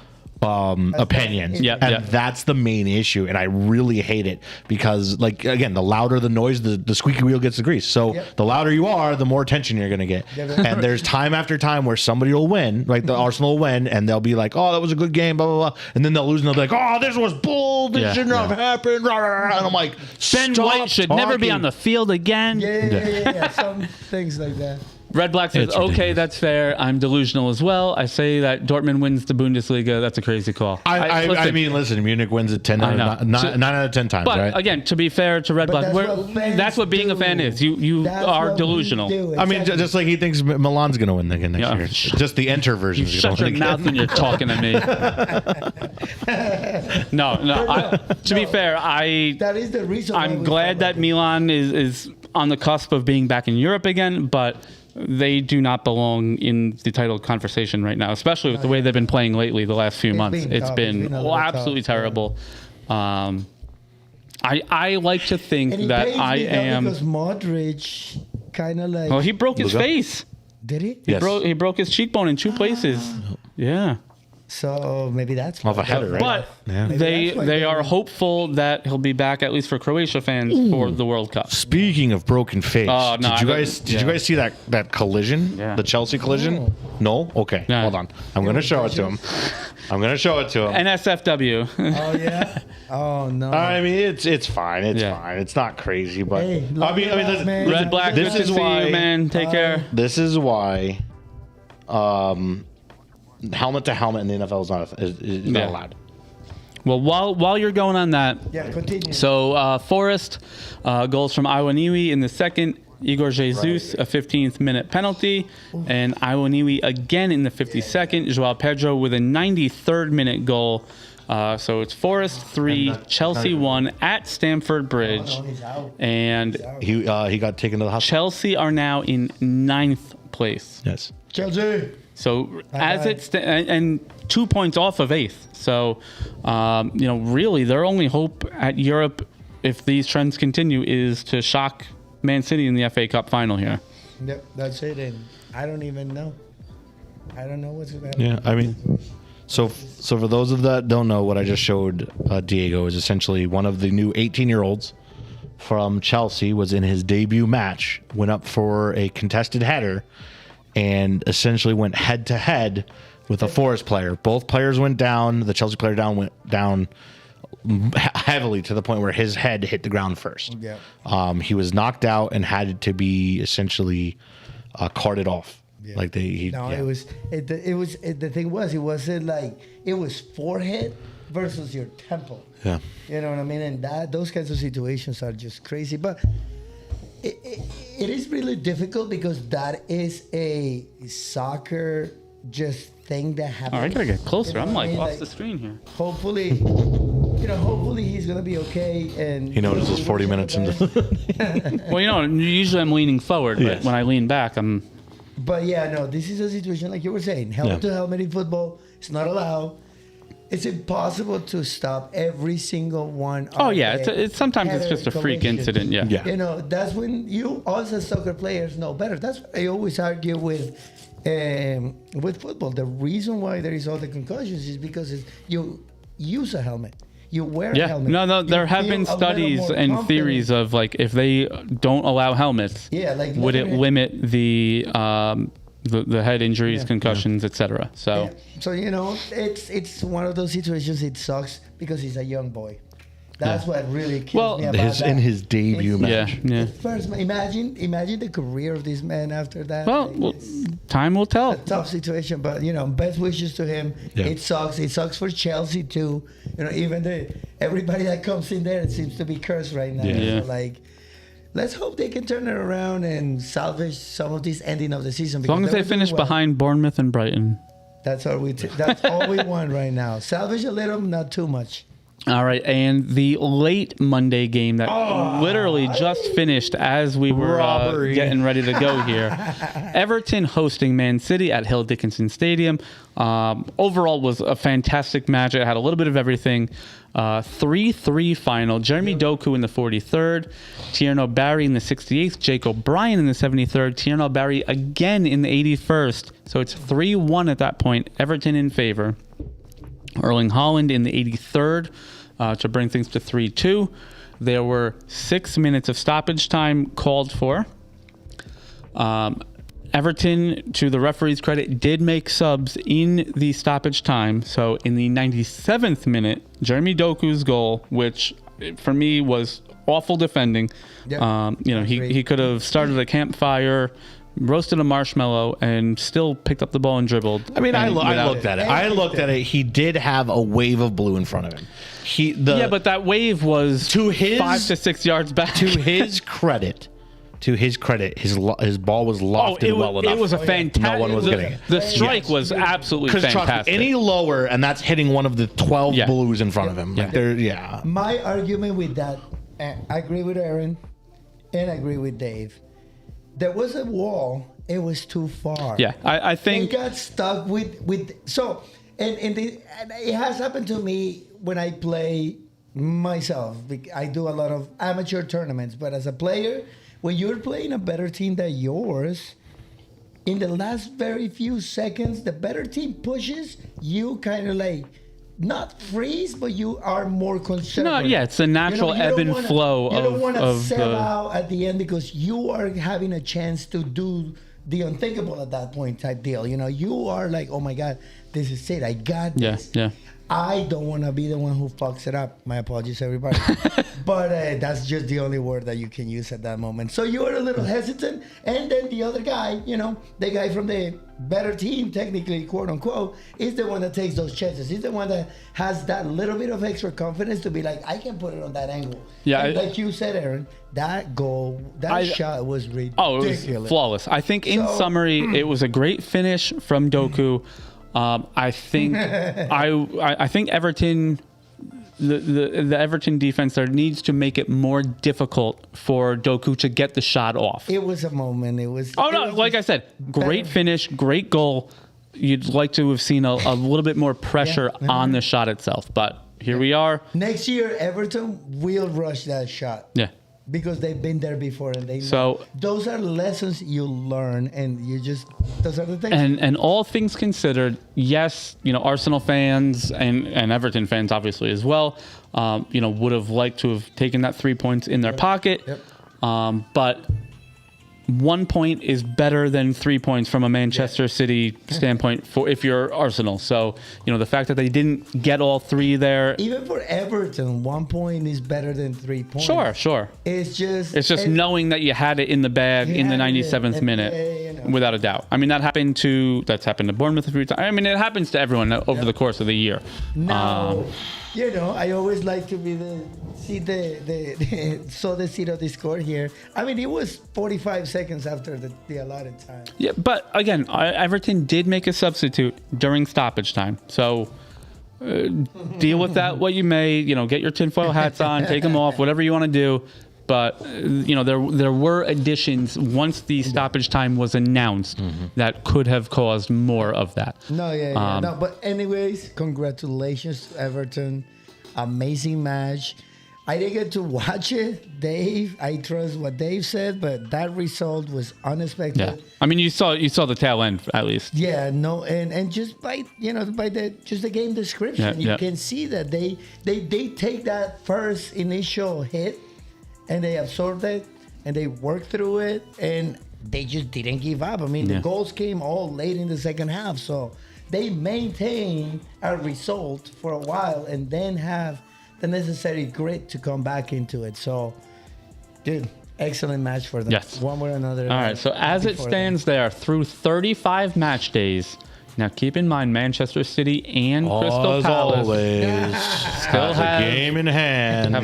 opinions. And that's the main issue, and I really hate it because, like, again, the louder the noise, the squeaky wheel gets the grease. So the louder you are, the more attention you're going to get. And there's time after time where somebody will win, like the Arsenal will win, and they'll be like, oh, that was a good game, blah, blah, blah. And then they'll lose, and they'll be like, oh, this was bull. This shouldn't have happened. And I'm like, Ben White should never be on the field again. Yeah. Some things like that. Red Black says, okay, that's fair. I'm delusional as well. I say that Dortmund wins the Bundesliga. That's a crazy call. I mean, listen, Munich wins it 9 out of 10 times, but right? Again, to be fair to Red Black, that's what being a fan is. You are delusional. Exactly. I mean, just like he thinks Milan's going to win again next year. Just the Enter version. Shut your mouth when you're talking to me. No. To be fair, that is the reason. I'm glad that Milan is on the cusp of being back in Europe again, but they do not belong in the title conversation right now, especially with the way they've been playing lately the last few months. It's been absolutely terrible. I like to think that I am... Because Modric kind of like... Well, he broke his face. Did he? Yes. He broke his cheekbone in 2 places. Yeah. So maybe that's off a header, right? But they are hopeful that he'll be back, at least for Croatia fans, for the World Cup. Speaking of broken face, did you guys see that collision? Yeah. The Chelsea collision? No? Okay, hold on. I'm going to show it to him. NSFW. Oh yeah. Oh no. I mean, it's fine. It's fine. It's not crazy, but hey, I mean, listen, Red Black. This is why, man. Take care. This is why. Helmet to helmet in the NFL is not allowed. Well, while you're going on that, continue. So Forest goals from Iwaniwi in the second. Igor Jesus, a 15th minute penalty, and Iwaniwi again in the 52nd. Joao Pedro with a 93rd minute goal. So it's Forest 3, Chelsea 1 at Stamford Bridge, and he got taken to the hospital. Chelsea are now in 9th place. Yes, Chelsea. So as it's and 2 points off of 8th. So really their only hope at Europe, if these trends continue, is to shock Man City in the FA Cup final here. Yep, that's it. And I don't even know. I don't know what's going to happen. Yeah, I mean, so for those of that don't know, what I just showed Diego is essentially one of the new 18-year-olds from Chelsea was in his debut match, went up for a contested header, and essentially went head-to-head with a Forest player. Both players went down. The Chelsea player went down heavily to the point where his head hit the ground first. Yeah. He was knocked out and had to be essentially carted off. Yeah. Like it was the thing was, it wasn't like it was forehead versus your temple. Yeah. You know what I mean? And those kinds of situations are just crazy. But it is really difficult because that is a soccer just thing that happens. All right, I gotta get closer. I'm like off like, the screen here. Hopefully he's gonna be okay. And he notices 40 minutes into. Well, usually I'm leaning forward, but Yes. when I lean back, I'm. But yeah, no, this is a situation like you were saying. Helmet to helmet in football, it's not allowed. It's impossible to stop every single one. Oh yeah, it's sometimes it's just a freak incident. Yeah. Yeah. You know, that's when you, us as soccer players, know better. That's what I always argue with football. The reason why there is all the concussions is because you use a helmet. You wear a helmet. No, there You have feel been a little studies more and confident. theories of like if they don't allow helmets, would it limit the head injuries, concussions, etc. So. Yeah. So it's one of those situations. It sucks because he's a young boy. That's what really kills me about that. In his debut match. Yeah. First, imagine the career of this man after that. Well, time will tell. A tough situation, but best wishes to him. Yeah. It sucks. It sucks for Chelsea too. Even everybody that comes in there, it seems to be cursed right now. Yeah. So, let's hope they can turn it around and salvage some of this ending of the season. As long as they finish behind Bournemouth and Brighton. That's all that's all we want right now. Salvage a little, not too much. All right, and the late Monday game that literally just finished as we were getting ready to go here. Everton hosting Man City at Hill Dickinson Stadium. Overall was a fantastic match. It had a little bit of everything. 3-3 final. Jeremy Doku in the 43rd. Tierno Barry in the 68th. Jake O'Brien in the 73rd. Tierno Barry again in the 81st. So it's 3-1 at that point. Everton in favor. Erling Haaland in the 83rd to bring things to 3-2. There were 6 minutes of stoppage time called for. Everton, to the referee's credit, did make subs in the stoppage time. So in the 97th minute, Jeremy Doku's goal, which for me was awful defending. Yep. He could have started a campfire, roasted a marshmallow, and still picked up the ball and dribbled. I mean, I looked at it. I looked at it. He did have a wave of blue in front of him. But that wave was to his 5 to 6 yards back. To his credit, his ball was lofted well enough. It was a fantastic. No one was getting it. The strike was absolutely fantastic. Trust me, any lower, and that's hitting one of the 12 blues in front of him. My argument with that, I agree with Aaron, and I agree with Dave. There was a wall. It was too far. Yeah, I think they got stuck with so, and it has happened to me when I play myself. I do a lot of amateur tournaments, but as a player, when you're playing a better team than yours, in the last very few seconds, the better team pushes, you kind of not freeze, but you are more conservative. No, yeah, it's a natural ebb and flow of. You don't want to sell out at the end because you are having a chance to do the unthinkable at that point type deal. You are like, oh my God, this is it. I got this. Yeah. I don't want to be the one who fucks it up. My apologies, everybody. But that's just the only word that you can use at that moment. So you were a little hesitant. And then the other guy, the guy from the better team, technically, quote unquote, is the one that takes those chances. He's the one that has that little bit of extra confidence to be like, I can put it on that angle. Yeah. Like you said, Aaron, that goal, shot was ridiculous. Oh, it was flawless. I think in summary, it was a great finish from Doku. I think I think Everton, the Everton defense there needs to make it more difficult for Doku to get the shot off. It was a moment. Like I said, great finish, great goal. You'd like to have seen a little bit more pressure on the shot itself, but here we are. Next year, Everton will rush that shot. Yeah. Because they've been there before, and those are lessons you learn, and those are the things. And all things considered, yes, Arsenal fans and Everton fans obviously as well, would have liked to have taken that 3 points in their pocket. Yep. But 1 point is better than 3 points from a Manchester City standpoint for if you're Arsenal. So, the fact that they didn't get all three there. Even for Everton, 1 point is better than 3 points. Sure. It's just knowing that you had it in the bag in the 97th minute, without a doubt. I mean, that's happened to Bournemouth a few times. I mean, it happens to everyone over the course of the year. Now, I always like to be the seat of the score here. I mean, it was 45 seconds after the allotted time. Yeah, but again, Everton did make a substitute during stoppage time. So deal with that what you may. Get your tinfoil hats on, take them off, whatever you want to do. But there were additions once the stoppage time was announced that could have caused more of that. No, but anyways, congratulations to Everton. Amazing match. I didn't get to watch it, Dave. I trust what Dave said, but that result was unexpected. Yeah, I mean, you saw the tail end at least. Yeah, no, and just by the game description, you can see that they take that first initial hit and they absorbed it and they worked through it and they just didn't give up. I mean, the goals came all late in the second half, so they maintained a result for a while and then have the necessary grit to come back into it. So, dude, excellent match for them. Yes. One way or another. All right, so as it stands there, through 35 match days, now keep in mind Manchester City and Crystal Palace still have a game in hand.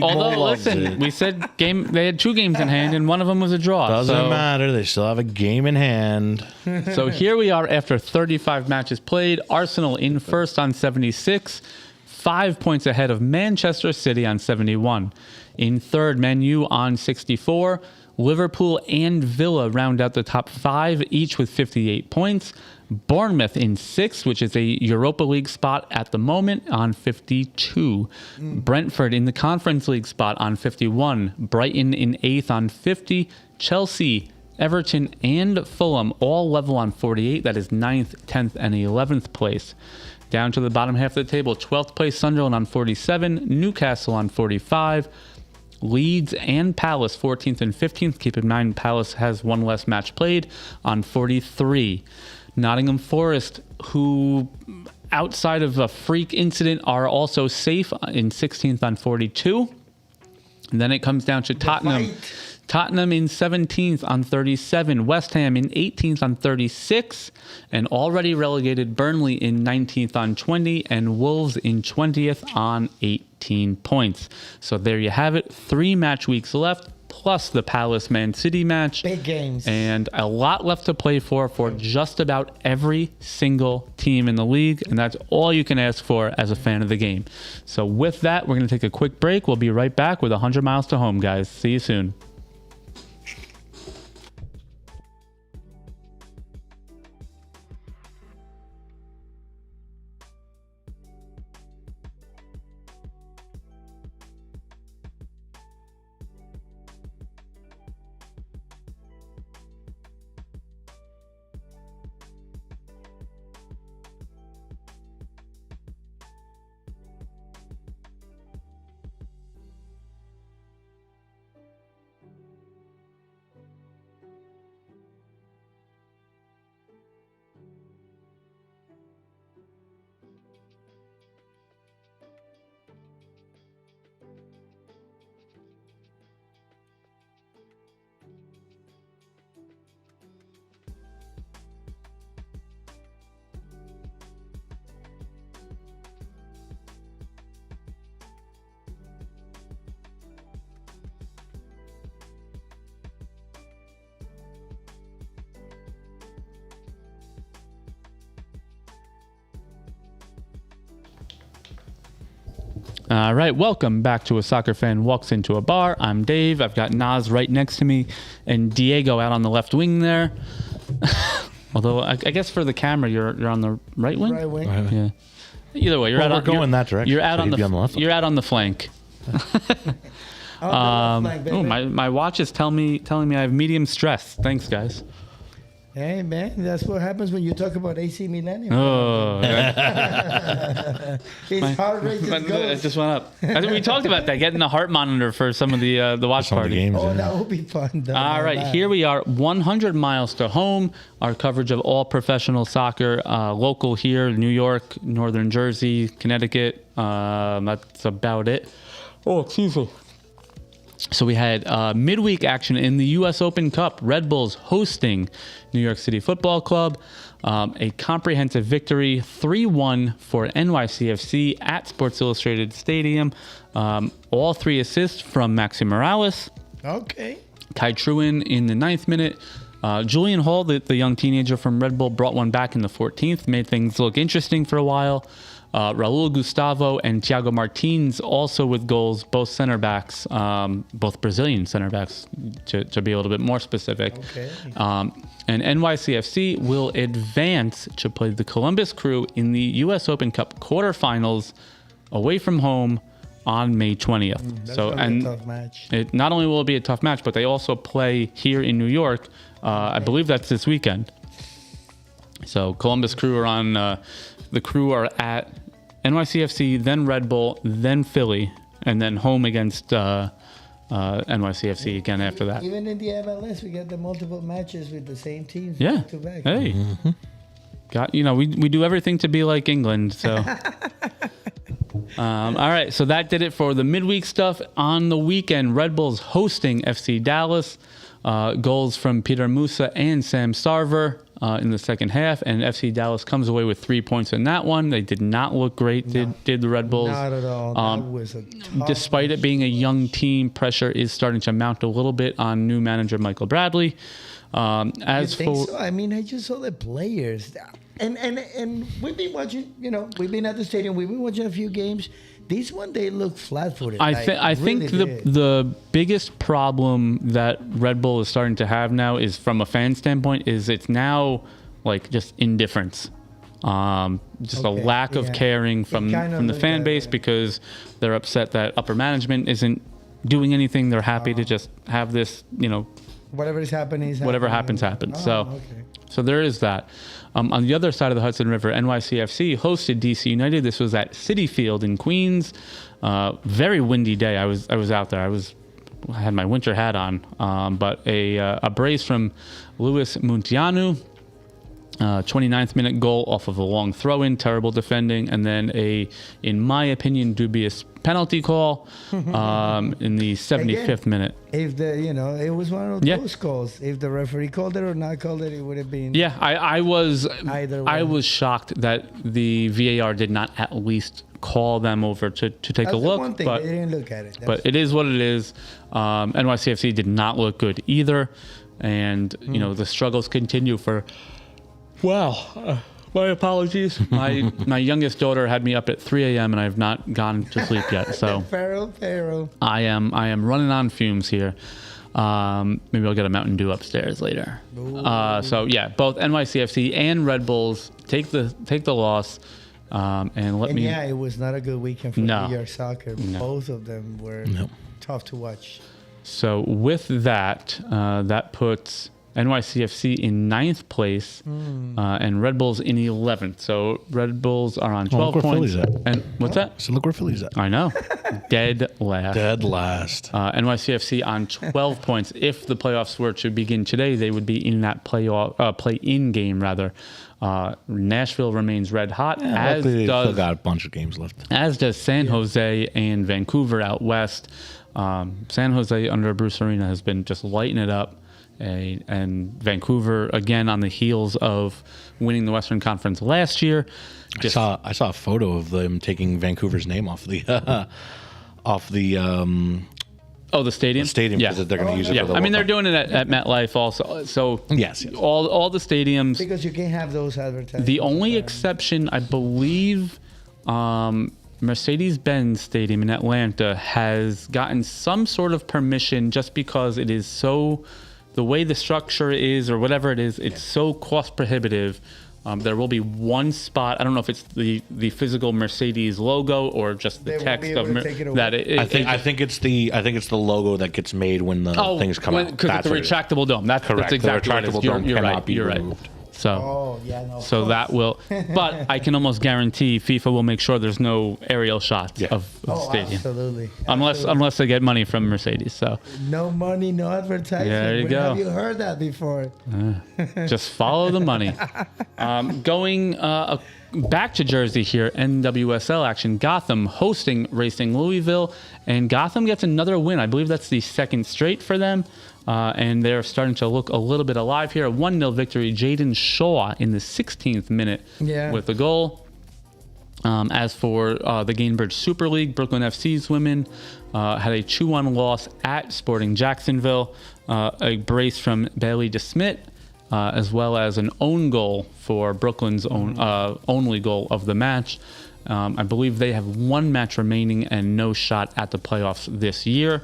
Although, listen, we said they had 2 games in hand, and one of them was a draw. Doesn't matter. They still have a game in hand. So here we are after 35 matches played. Arsenal in first on 76, 5 points ahead of Manchester City on 71. In third, Man U on 64. Liverpool and Villa round out the top 5, each with 58 points. Bournemouth in 6th, which is a Europa League spot at the moment, on 52. Brentford in the Conference League spot on 51. Brighton in 8th on 50. Chelsea, Everton, and Fulham all level on 48. That is 9th, 10th, and 11th place. Down to the bottom half of the table, 12th place Sunderland on 47. Newcastle on 45. Leeds and Palace, 14th and 15th. Keep in mind, Palace has one less match played, on 43. Nottingham Forest, who outside of a freak incident are also safe, in 16th on 42. And then it comes down to Tottenham. Tottenham in 17th on 37. West Ham in 18th on 36. And already relegated Burnley in 19th on 20. And Wolves in 20th on 18 points. So there you have it. 3 match weeks left, plus the Palace Man City match. Big games. And a lot left to play for just about every single team in the league. And that's all you can ask for as a fan of the game. So with that, we're going to take a quick break. We'll be right back with 100 miles to home, guys. See you soon. All right, welcome back to A Soccer Fan Walks Into a Bar. I'm Dave. I've got Naz right next to me and Diego out on the left wing there. Although I guess for the camera you're on the right wing. Right wing. Yeah. Either way, you're out. We're going that direction. You're out So on you'd be on the left. You're out on the flank. My watch is telling me I have medium stress. Thanks, guys. Hey man, that's what happens when you talk about AC Milan. Oh, yeah. His heart rate just It goes. just went up. I think we talked about that, getting the heart monitor for some of the watch Some of the party. games. Oh, yeah. that would be fun. Though. All right, here we are, 100 miles to home. Our coverage of all professional soccer, local here, New York, Northern Jersey, Connecticut. That's about it. Oh, excuse me. So we had midweek action in the U.S. Open Cup. Red Bulls hosting New York City Football Club. A comprehensive victory, 3-1 for NYCFC at Sports Illustrated Stadium. All 3 assists from Maxi Morales. Okay. Kai Truin in the 9th minute. Julian Hall, the young teenager from Red Bull, brought one back in the 14th, made things look interesting for a while. Raul Gustavo and Thiago Martins also with goals, both center backs, both Brazilian center backs, to be a little bit more specific. Okay. And NYCFC will advance to play the Columbus Crew in the U.S. Open Cup quarterfinals away from home on May 20th. That's So, gonna be and a tough match. it not only will it be a tough match, but they also play here in New York. I believe that's this weekend. So Columbus Crew are on. The Crew are at NYCFC, then Red Bull, then Philly, and then home against NYCFC again after that. Even in the MLS, we got the multiple matches with the same teams. Yeah. Back to back. Hey. We do everything to be like England. So. All right, so that did it for the midweek stuff. On the weekend, Red Bulls hosting FC Dallas. Goals from Peter Musa and Sam Sarver in the second half, and FC Dallas comes away with 3 points in that one. They did not look great, did the Red Bulls. Not at all. That was a tough Despite match. it being a young team, pressure is starting to mount a little bit on new manager Michael Bradley. You As think for so? I mean, I just saw the players. And we've been watching, we've been at the stadium, we've been watching a few games. This one, they look flat-footed. I think the biggest problem that Red Bull is starting to have now is, from a fan standpoint, is it's now like just indifference. Just a lack of caring from the fan base, because they're upset that upper management isn't doing anything. They're happy to just have this, whatever is happening is whatever happening. happens. Okay. So there is that. On the other side of the Hudson River, NYCFC hosted DC United. This was at Citi Field in Queens. Very windy day. I was out there. I had my winter hat on. But a brace from Luis Muntianu. 29th minute goal off of a long throw-in, terrible defending, and then in my opinion, dubious penalty call in the 75th minute. If it was one of those calls. If the referee called it or not called it, it would have been. Yeah, I was Either way. I was shocked that the VAR did not at least call them over to take That's a look. One thing, but they didn't look at it. but it is what it is. NYCFC did not look good either, and the struggles continue for. Wow. My apologies. My youngest daughter had me up at 3 a.m. and I have not gone to sleep yet. So Pharaoh. I am running on fumes here. Maybe I'll get a Mountain Dew upstairs later. So yeah, both NYCFC and Red Bulls take the loss. Yeah, it was not a good weekend for No. New York soccer. No. Both of them were tough to watch. So with that, that puts NYCFC in 9th place and Red Bulls in 11th. So Red Bulls are on 12 look where points. Philly's at. And what's that? So look where Philly's at. I know. Dead last. Dead last. NYCFC on 12 points. If the playoffs were to begin today, they would be in that play-in game rather. Nashville remains red hot, as Luckily, they still does got a bunch of games left. as does San Jose and Vancouver out west. San Jose under Bruce Arena has been just lighting it up. And Vancouver, again, on the heels of winning the Western Conference last year. I saw a photo of them taking Vancouver's name off the the stadium? stadium Yeah. because they're going to use it. Yeah, for the I mean, they're World doing it at MetLife also. So Yes. all the stadiums. Because you can't have those advertisements. The only exception, I believe, Mercedes-Benz Stadium in Atlanta has gotten some sort of permission just because it is so, the way the structure is or whatever it is, it's so cost prohibitive. There will be one spot. I don't know if it's the physical Mercedes logo or just the text of that. I think it's the logo that gets made when the things come out. Because it's a retractable dome. That's correct. That's exactly the retractable dome cannot be removed. Right. So, that will. But I can almost guarantee FIFA will make sure there's no aerial shots of the stadium. Absolutely. Unless they get money from Mercedes. So no money, no advertising. There you go. Have you heard that before? Just follow the money. Going back to Jersey here, NWSL action. Gotham hosting Racing Louisville, and Gotham gets another win. I believe that's the second straight for them. And they're starting to look a little bit alive here. A 1-0 victory. Jaden Shaw in the 16th minute with a goal. As for the Gainbridge Super League, Brooklyn FC's women had a 2-1 loss at Sporting Jacksonville. A brace from Bailey DeSmit, as well as an own goal for Brooklyn's only goal of the match. I believe they have one match remaining and no shot at the playoffs this year.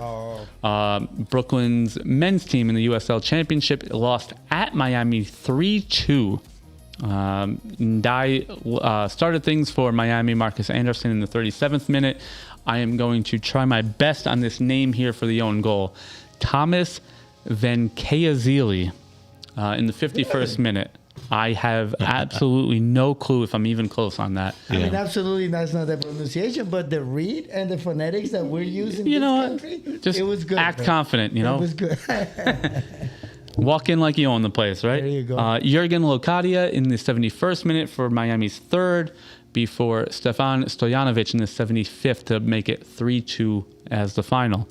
Brooklyn's men's team in the USL Championship lost at Miami 3-2. Started things for Miami. Marcus Anderson in the 37th minute. I am going to try my best on this name here for the own goal. Thomas Venkayazili in the 51st minute. I have absolutely no clue if I'm even close on that. I mean, absolutely, that's not the pronunciation, but the read and the phonetics that we're using in this country, just it was good. Act confident, It was good. Walk in like you own the place, right? There you go. Jurgen Locadia in the 71st minute for Miami's third, before Stefan Stojanovic in the 75th to make it 3-2 as the final.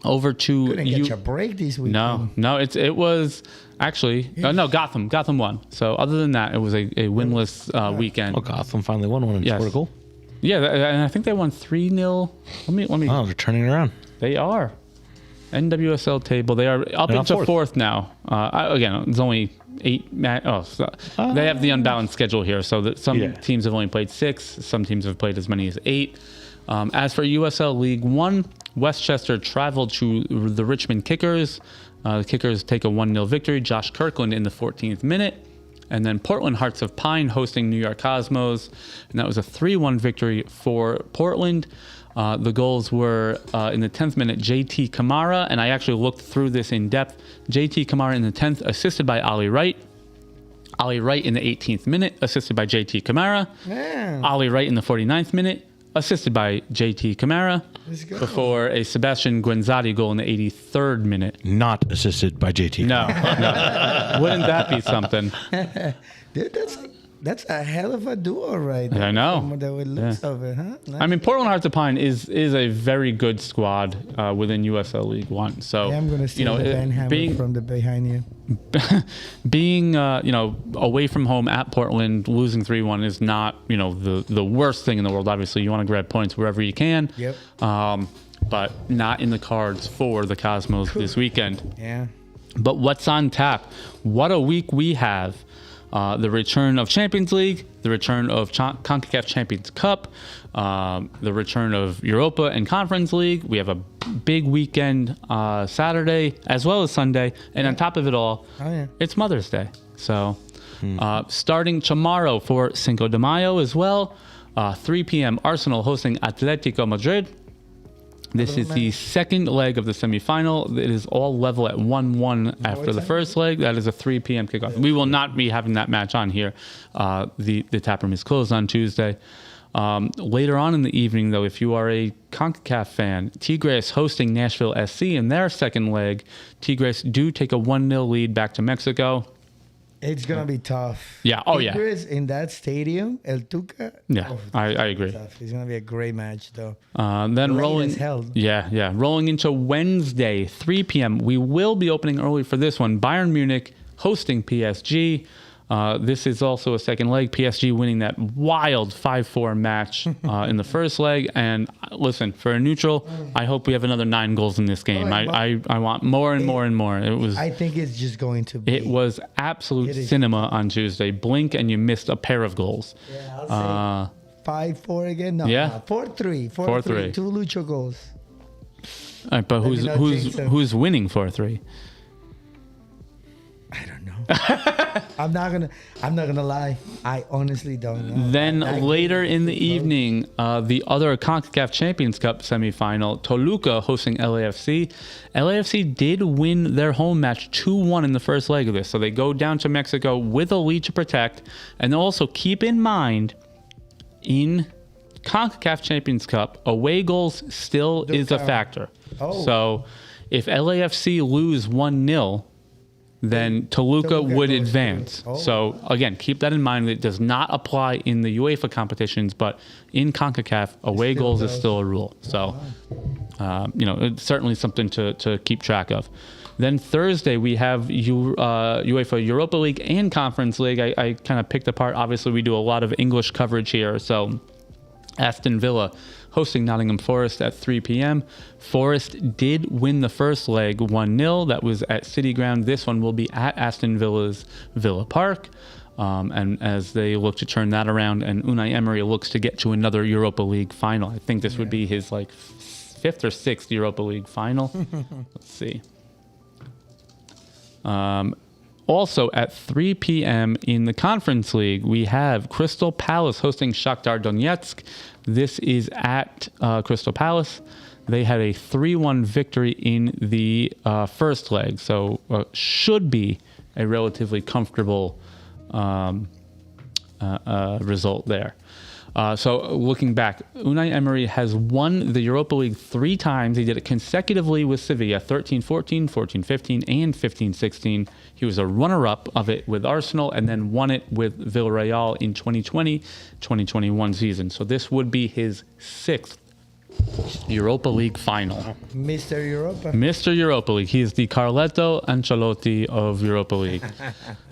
Over to couldn't get a break this week. No, it was actually no. Gotham won. So other than that, it was a winless weekend. Oh, Gotham finally won one and scored a goal. Yeah, and I think they won 3-0. Let me. Oh, they're turning it around. They are. NWSL table. They are up into fourth now. Again, it's only 8. They have the unbalanced schedule here, so that some teams have only played 6. Some teams have played as many as 8. As for USL League One, Westchester traveled to the Richmond Kickers. The Kickers take a 1-0 victory. Josh Kirkland in the 14th minute. And then Portland Hearts of Pine hosting New York Cosmos. And that was a 3-1 victory for Portland. The goals were in the 10th minute, JT Kamara. And I actually looked through this in depth. JT Kamara in the 10th, assisted by Ali Wright. Ali Wright in the 18th minute, assisted by JT Kamara. Ali Wright in the 49th minute, assisted by JT Kamara, before a Sebastian Guenzati goal in the 83rd minute. Not assisted by JT. No. Wouldn't that be something? Dude, that's a hell of a duo right there. I know. From the looks of it, huh? Nice. I mean, Portland Hearts of Pine is a very good squad within USL League One. So I'm going to steal the Van Hammer from the behind you. Being away from home at Portland, losing 3-1 is not the worst thing in the world. Obviously, you want to grab points wherever you can. Yep. But not in the cards for the Cosmos this weekend. Yeah. But what's on tap? What a week we have. The return of Champions League, the return of CONCACAF Champions Cup, the return of Europa and Conference League. We have a big weekend Saturday as well as Sunday. And on top of it all, it's Mother's Day. So starting tomorrow for Cinco de Mayo as well, 3 p.m. Arsenal hosting Atletico Madrid. This is the second leg of the semifinal. It is all level at 1-1 after the first leg. That is a 3 p.m. kickoff. We will not be having that match on here. The tap room is closed on Tuesday. Later on in the evening, though, if you are a CONCACAF fan, Tigres hosting Nashville SC in their second leg. Tigres do take a 1-0 lead back to Mexico. It's going to be tough. Yeah. Oh, yeah. In that stadium, El Tuca. Yeah, I agree. Tough. It's going to be a great match, though. Then rolling. Yeah. Rolling into Wednesday, 3 p.m. We will be opening early for this one. Bayern Munich hosting PSG. This is also a second leg. PSG winning that wild 5-4 match in the first leg. And listen, for a neutral, I hope we have another 9 goals in this game. I want more and more and more. I think it's just going to be. It was absolute cinema on Tuesday. Blink and you missed a pair of goals. Yeah, I'll say. 5-4 again? No, Yeah. 4-3. 4-3. 2 Lucho goals. All right, but who's winning 4-3? I don't know. I'm not gonna lie. I honestly don't know. Then later in the evening, the other CONCACAF Champions Cup semifinal, Toluca hosting LAFC. LAFC did win their home match 2-1 in the first leg of this, so they go down to Mexico with a lead to protect. And also keep in mind, in CONCACAF Champions Cup, away goals still is a factor. Oh. So if LAFC lose 1-0, then Toluca would advance. Oh. So again, keep that in mind. It does not apply in the UEFA competitions, but in CONCACAF, away goals is still a rule. So, it's certainly something to keep track of. Then Thursday, we have UEFA Europa League and Conference League. I kind of picked apart. Obviously, we do a lot of English coverage here. So Aston Villa hosting Nottingham Forest at 3 p.m. Forest did win the first leg 1-0. That was at City Ground. This one will be at Aston Villa's Villa Park. And as they look to turn that around, and Unai Emery looks to get to another Europa League final. I think this would be his fifth or sixth Europa League final. Let's see. Also at 3 p.m. in the Conference League, we have Crystal Palace hosting Shakhtar Donetsk. This is at Crystal Palace. They had a 3-1 victory in the first leg, so should be a relatively comfortable result there. So looking back, Unai Emery has won the Europa League 3 times. He did it consecutively with Sevilla, 13-14, 14-15, and 15-16. He was a runner-up of it with Arsenal and then won it with Villarreal in 2020-2021 season. So this would be his 6th Europa League final. Mr. Europa. Mr. Europa League. He is the Carletto Ancelotti of Europa League.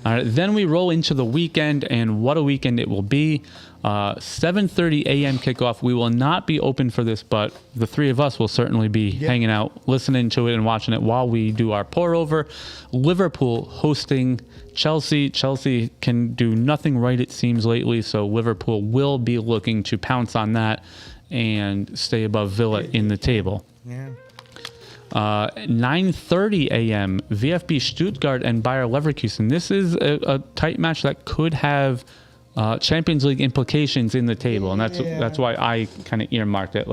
All right, then we roll into the weekend, and what a weekend it will be. 7:30 a.m. kickoff. We will not be open for this, but the 3 of us will certainly be hanging out, listening to it and watching it while we do our pour over. Liverpool hosting Chelsea. Chelsea can do nothing right, it seems, lately, so Liverpool will be looking to pounce on that and stay above Villa in the table. Yeah. 9:30 a.m. VfB Stuttgart and Bayer Leverkusen. This is a tight match that could have Champions League implications in the table, and that's why I kind of earmarked it.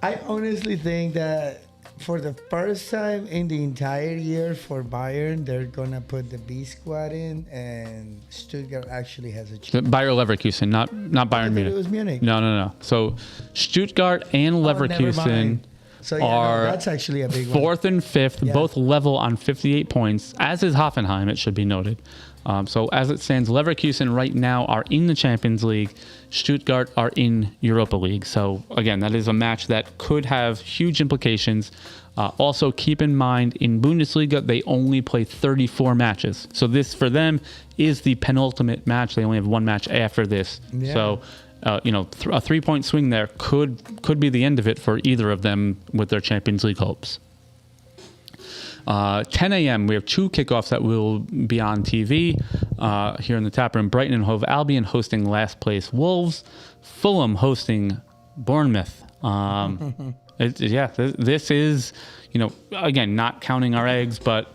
I honestly think that for the first time in the entire year for Bayern, they're gonna put the B squad in, and Stuttgart actually has a chance. Bayer Leverkusen, not Bayern Munich. It was Munich. No. So Stuttgart and Leverkusen are that's actually a big one. 4th and 5th, both level on 58 points, as is Hoffenheim, it should be noted. So as it stands, Leverkusen right now are in the Champions League. Stuttgart are in Europa League. So again, that is a match that could have huge implications. Also keep in mind, in Bundesliga, they only play 34 matches. So this for them is the penultimate match. They only have 1 match after this. Yeah. So a 3-point swing there could be the end of it for either of them with their Champions League hopes. 10 a.m. we have 2 kickoffs that will be on TV here in the tap room. Brighton and Hove Albion hosting last place Wolves. Fulham hosting Bournemouth. This is, again, not counting our eggs, but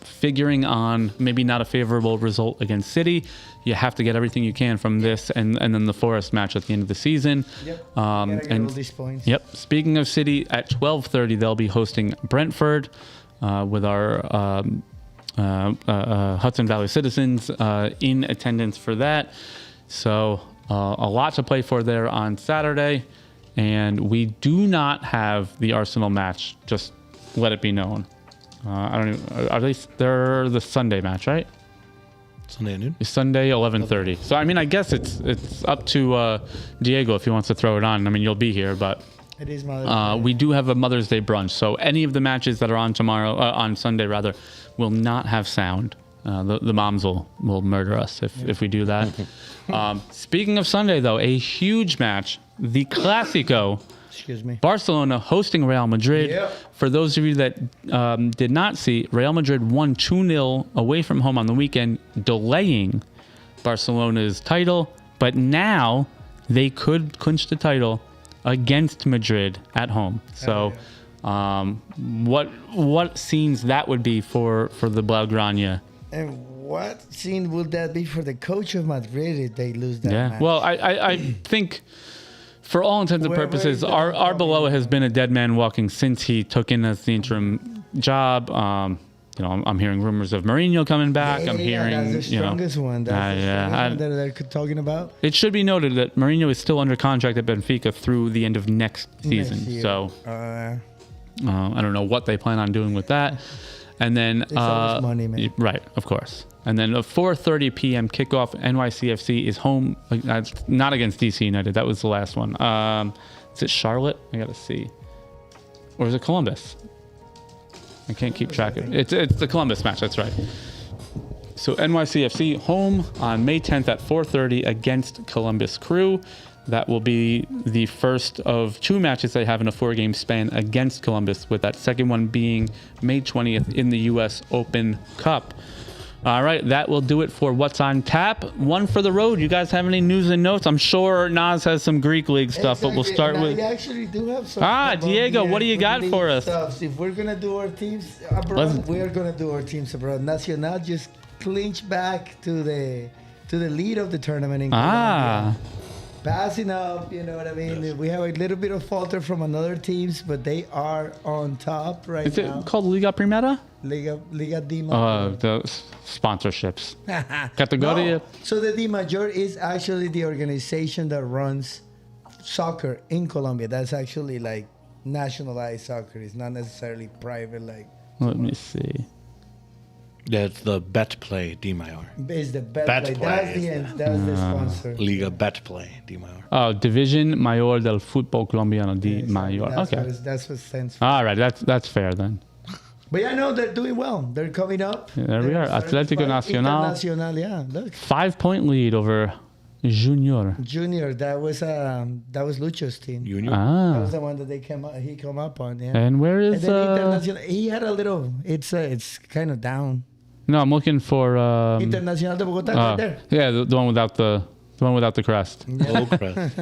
figuring on maybe not a favorable result against City. You have to get everything you can from this, and then the Forest match at the end of the season. Yep. Get all these points. Yep. Speaking of City, at 12:30 they'll be hosting Brentford. With our Hudson Valley citizens in attendance for that. So a lot to play for there on Saturday. And we do not have the Arsenal match. Just let it be known. I don't even, are they're the Sunday match, right? Sunday at noon? It's Sunday, 11:30. So, I guess it's up to Diego if he wants to throw it on. You'll be here, but... It is Mother's Day. We do have a Mother's Day brunch, so any of the matches that are on on Sunday rather, will not have sound. The moms will murder us if we do that. Speaking of Sunday, though, a huge match, the Clásico. Excuse me. Barcelona hosting Real Madrid. Yep. For those of you that did not see, Real Madrid won 2-0 away from home on the weekend, delaying Barcelona's title. But now they could clinch the title against Madrid at home. So, what scenes that would be for the Blaugrana? And what scene would that be for the coach of Madrid if they lose that match? Well, I think for all intents and purposes, Arbeloa has been a dead man walking since he took in as the interim job. I'm hearing rumors of Mourinho coming back. I'm hearing, that's the strongest one. That's the strongest one that they're talking about. It should be noted that Mourinho is still under contract at Benfica through the end of next season. So I don't know what they plan on doing with that. And then money, man. Right, of course. And then a 4:30 p.m. kickoff. NYCFC is home. Not against DC United. That was the last one. Is it Charlotte? I gotta see. Or is it Columbus? I can't keep track of it. It's the Columbus match. That's right. So NYCFC home on May 10th at 4:30 against Columbus Crew. That will be the first of two matches they have in a 4-game span against Columbus, with that second one being May 20th in the U.S. Open Cup. All right, that will do it for What's on Tap. One for the road. You guys have any news and notes? I'm sure Nas has some Greek League stuff, but we'll start with... I actually do have some. Diego, what do you got for us? If we're going to do our teams abroad, we are going to do our teams abroad. Nacional just clinched back to the lead of the tournament in Colombia. Passing up, you know what I mean? Yes. We have a little bit of falter from another teams, but they are on top right now. Is it called Liga Primera? Liga Di Major. The sponsorships. Categoria. No. So the Di Major is actually the organization that runs soccer in Colombia. That's actually like nationalized soccer. It's not necessarily private. Let me see. That's the Betplay Di Mayor. It's the Betplay. That's the sponsor. Liga Betplay Di Mayor. Oh, Division Mayor del Fútbol Colombiano Di Mayor. That's okay. That's what stands for. All right, that's fair then. But yeah, no, they're doing well. They're coming up. Yeah, there we are. Atlético Nacional. Internacional, yeah. Look. 5-point lead over Junior. That was Lucho's team. Junior. That was the one that he came up on. Yeah. And where is he had a little. It's kind of down. No, I'm looking for Internacional de Bogotá right there. Yeah, the one without the crest. Low crest.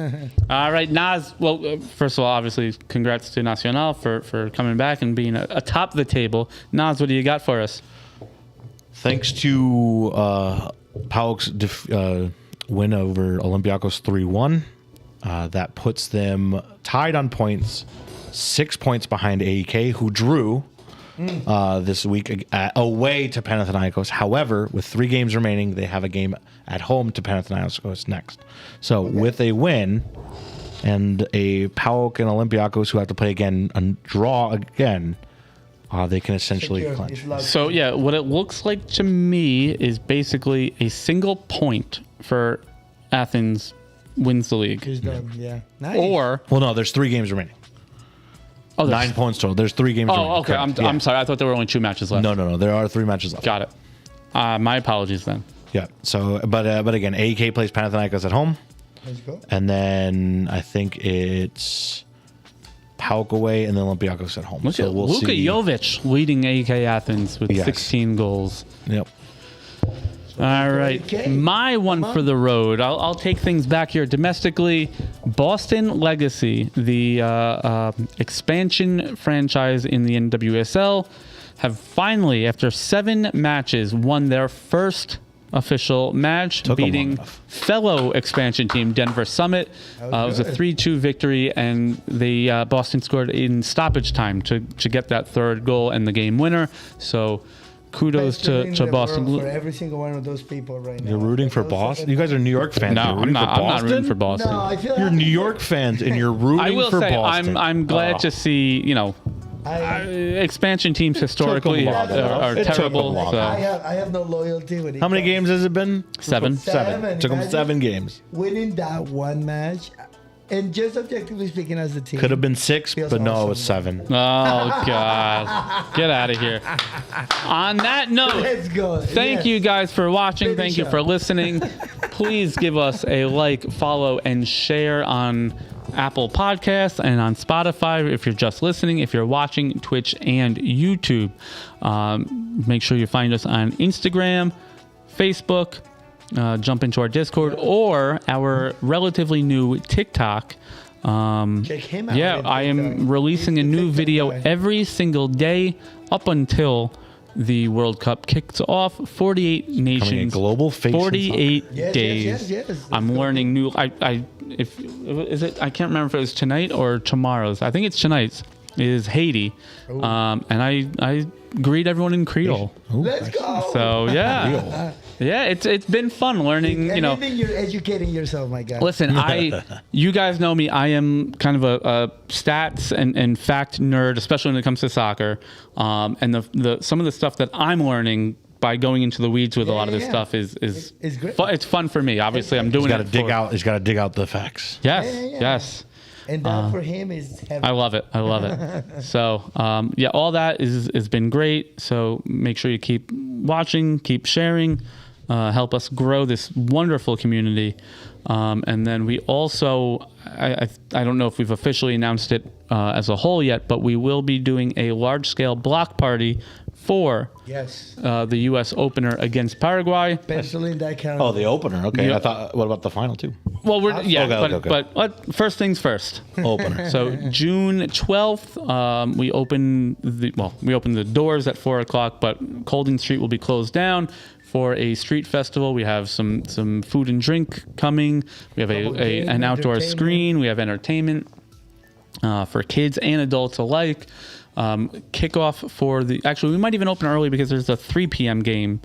All right, Nas. Well, first of all, obviously, congrats to Nacional for coming back and being atop the table. Nas, what do you got for us? Thanks to PAOK's win over Olympiacos 3-1, that puts them tied on points, 6 points behind AEK, who drew this week away to Panathinaikos. However, with 3 games remaining, they have a game at home to Panathinaikos next. So with a win and a PAOK and Olympiacos who have to play again and draw again, they can essentially clinch. So yeah, what it looks like to me is basically a single point for Athens wins the league. He's done, yeah. Nice. Or no, there's 3 games remaining. 9 points total. There's 3 games remaining. Oh, okay. I'm sorry. I thought there were only 2 matches left. No. There are 3 matches left. Got it. My apologies then. Yeah. So, but again, AEK plays Panathinaikos at home. Let's go. And then I think it's PAOK away and then Olympiacos at home. So we'll Luka see. Jovic leading AEK Athens with 16 goals. Yep. All right. My one for the road. I'll take things back here domestically. Boston Legacy, the expansion franchise in the NWSL, have finally, after 7 matches, won their first official match, beating fellow expansion team Denver Summit. It was a 3-2 victory, and the Boston scored in stoppage time to get that 3rd goal and the game winner. So kudos to Boston. For every single one of those people right now. You're rooting for Boston? You guys are New York fans. No, I'm not rooting for Boston. No, I feel you're New York fans, and you're rooting for Boston. I'm glad to see, expansion teams historically are terrible. So. I have no loyalty with it. How many games has it been? 7. 7. Took them 7 games. Winning that one match, and just objectively speaking, as a team, could have been 6, but no, it was 7. Oh God, get out of here. On that note, let's go. Thank you guys for watching. Thank you for listening. Please give us a like, follow, and share on Apple Podcasts and on Spotify if you're just listening. If you're watching, Twitch and YouTube. Make sure you find us on Instagram, Facebook, jump into our Discord or our relatively new TikTok. Check him out. Yeah, I am releasing a new video every single day up until the World Cup kicks off. 48 nations, global face 48 days. Yes. I'm learning new. I can't remember if it was tonight or tomorrow's. I think it's tonight's. It is Haiti, and I greet everyone in Creole. Let's go. So yeah. Yeah, it's been fun learning. You're educating yourself, my guy. Listen, you guys know me. I am kind of a stats and fact nerd, especially when it comes to soccer. And the some of the stuff that I'm learning by going into the weeds with a lot of this stuff is it's great. It's fun for me. Obviously, I'm doing it. He's got to dig out the facts. Yes, yes. And that for him is heaven. I love it. So, all that has been great. So make sure you keep watching, keep sharing, help us grow this wonderful community. And then we also, I don't know if we've officially announced it as a whole yet, but we will be doing a large-scale block party for the U.S. opener against Paraguay. Especially in that kind Oh, the opener. Okay. Yeah. I thought, what about the final two? Well, Okay. but first things first. Opener. So June 12th, we open the doors at 4:00, but Colding Street will be closed down for a street festival. We have some food and drink coming. We have an outdoor screen. We have entertainment for kids and adults alike. Kickoff for we might even open early because there's a 3 p.m. game.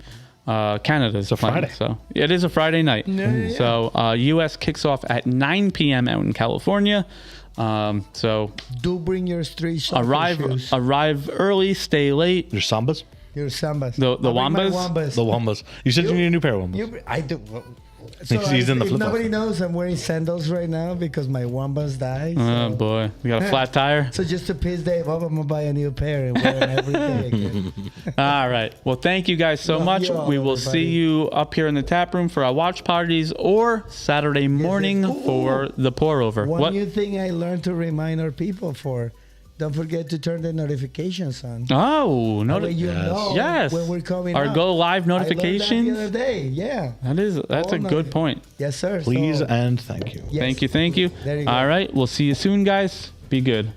Canada's playing, Friday. So it is a Friday night. Yeah. So U.S. kicks off at 9 p.m. out in California. So do bring your street shoes. Arrive early, stay late. Your Sambas? Your Sambas. The Wombas? The Wombas. You said you need a new pair of Wombas. I do. So he's in the flip-flops. Nobody knows I'm wearing sandals right now because my Wombas died. Oh boy, we got a flat tire. So just to piss Dave off, I'm gonna buy a new pair and wear it every day again. All right. Well, thank you guys so much. We will see you up here in the tap room for our watch parties or Saturday morning for the pour over. One new thing I learned to remind our people for. Don't forget to turn the notifications on. Oh, yes. When we're coming our out. go live notifications. I learned that the other day. Yeah. That's a good point. Yes, sir. Please and thank you. Yes. Thank you. There you go. All right. We'll see you soon, guys. Be good.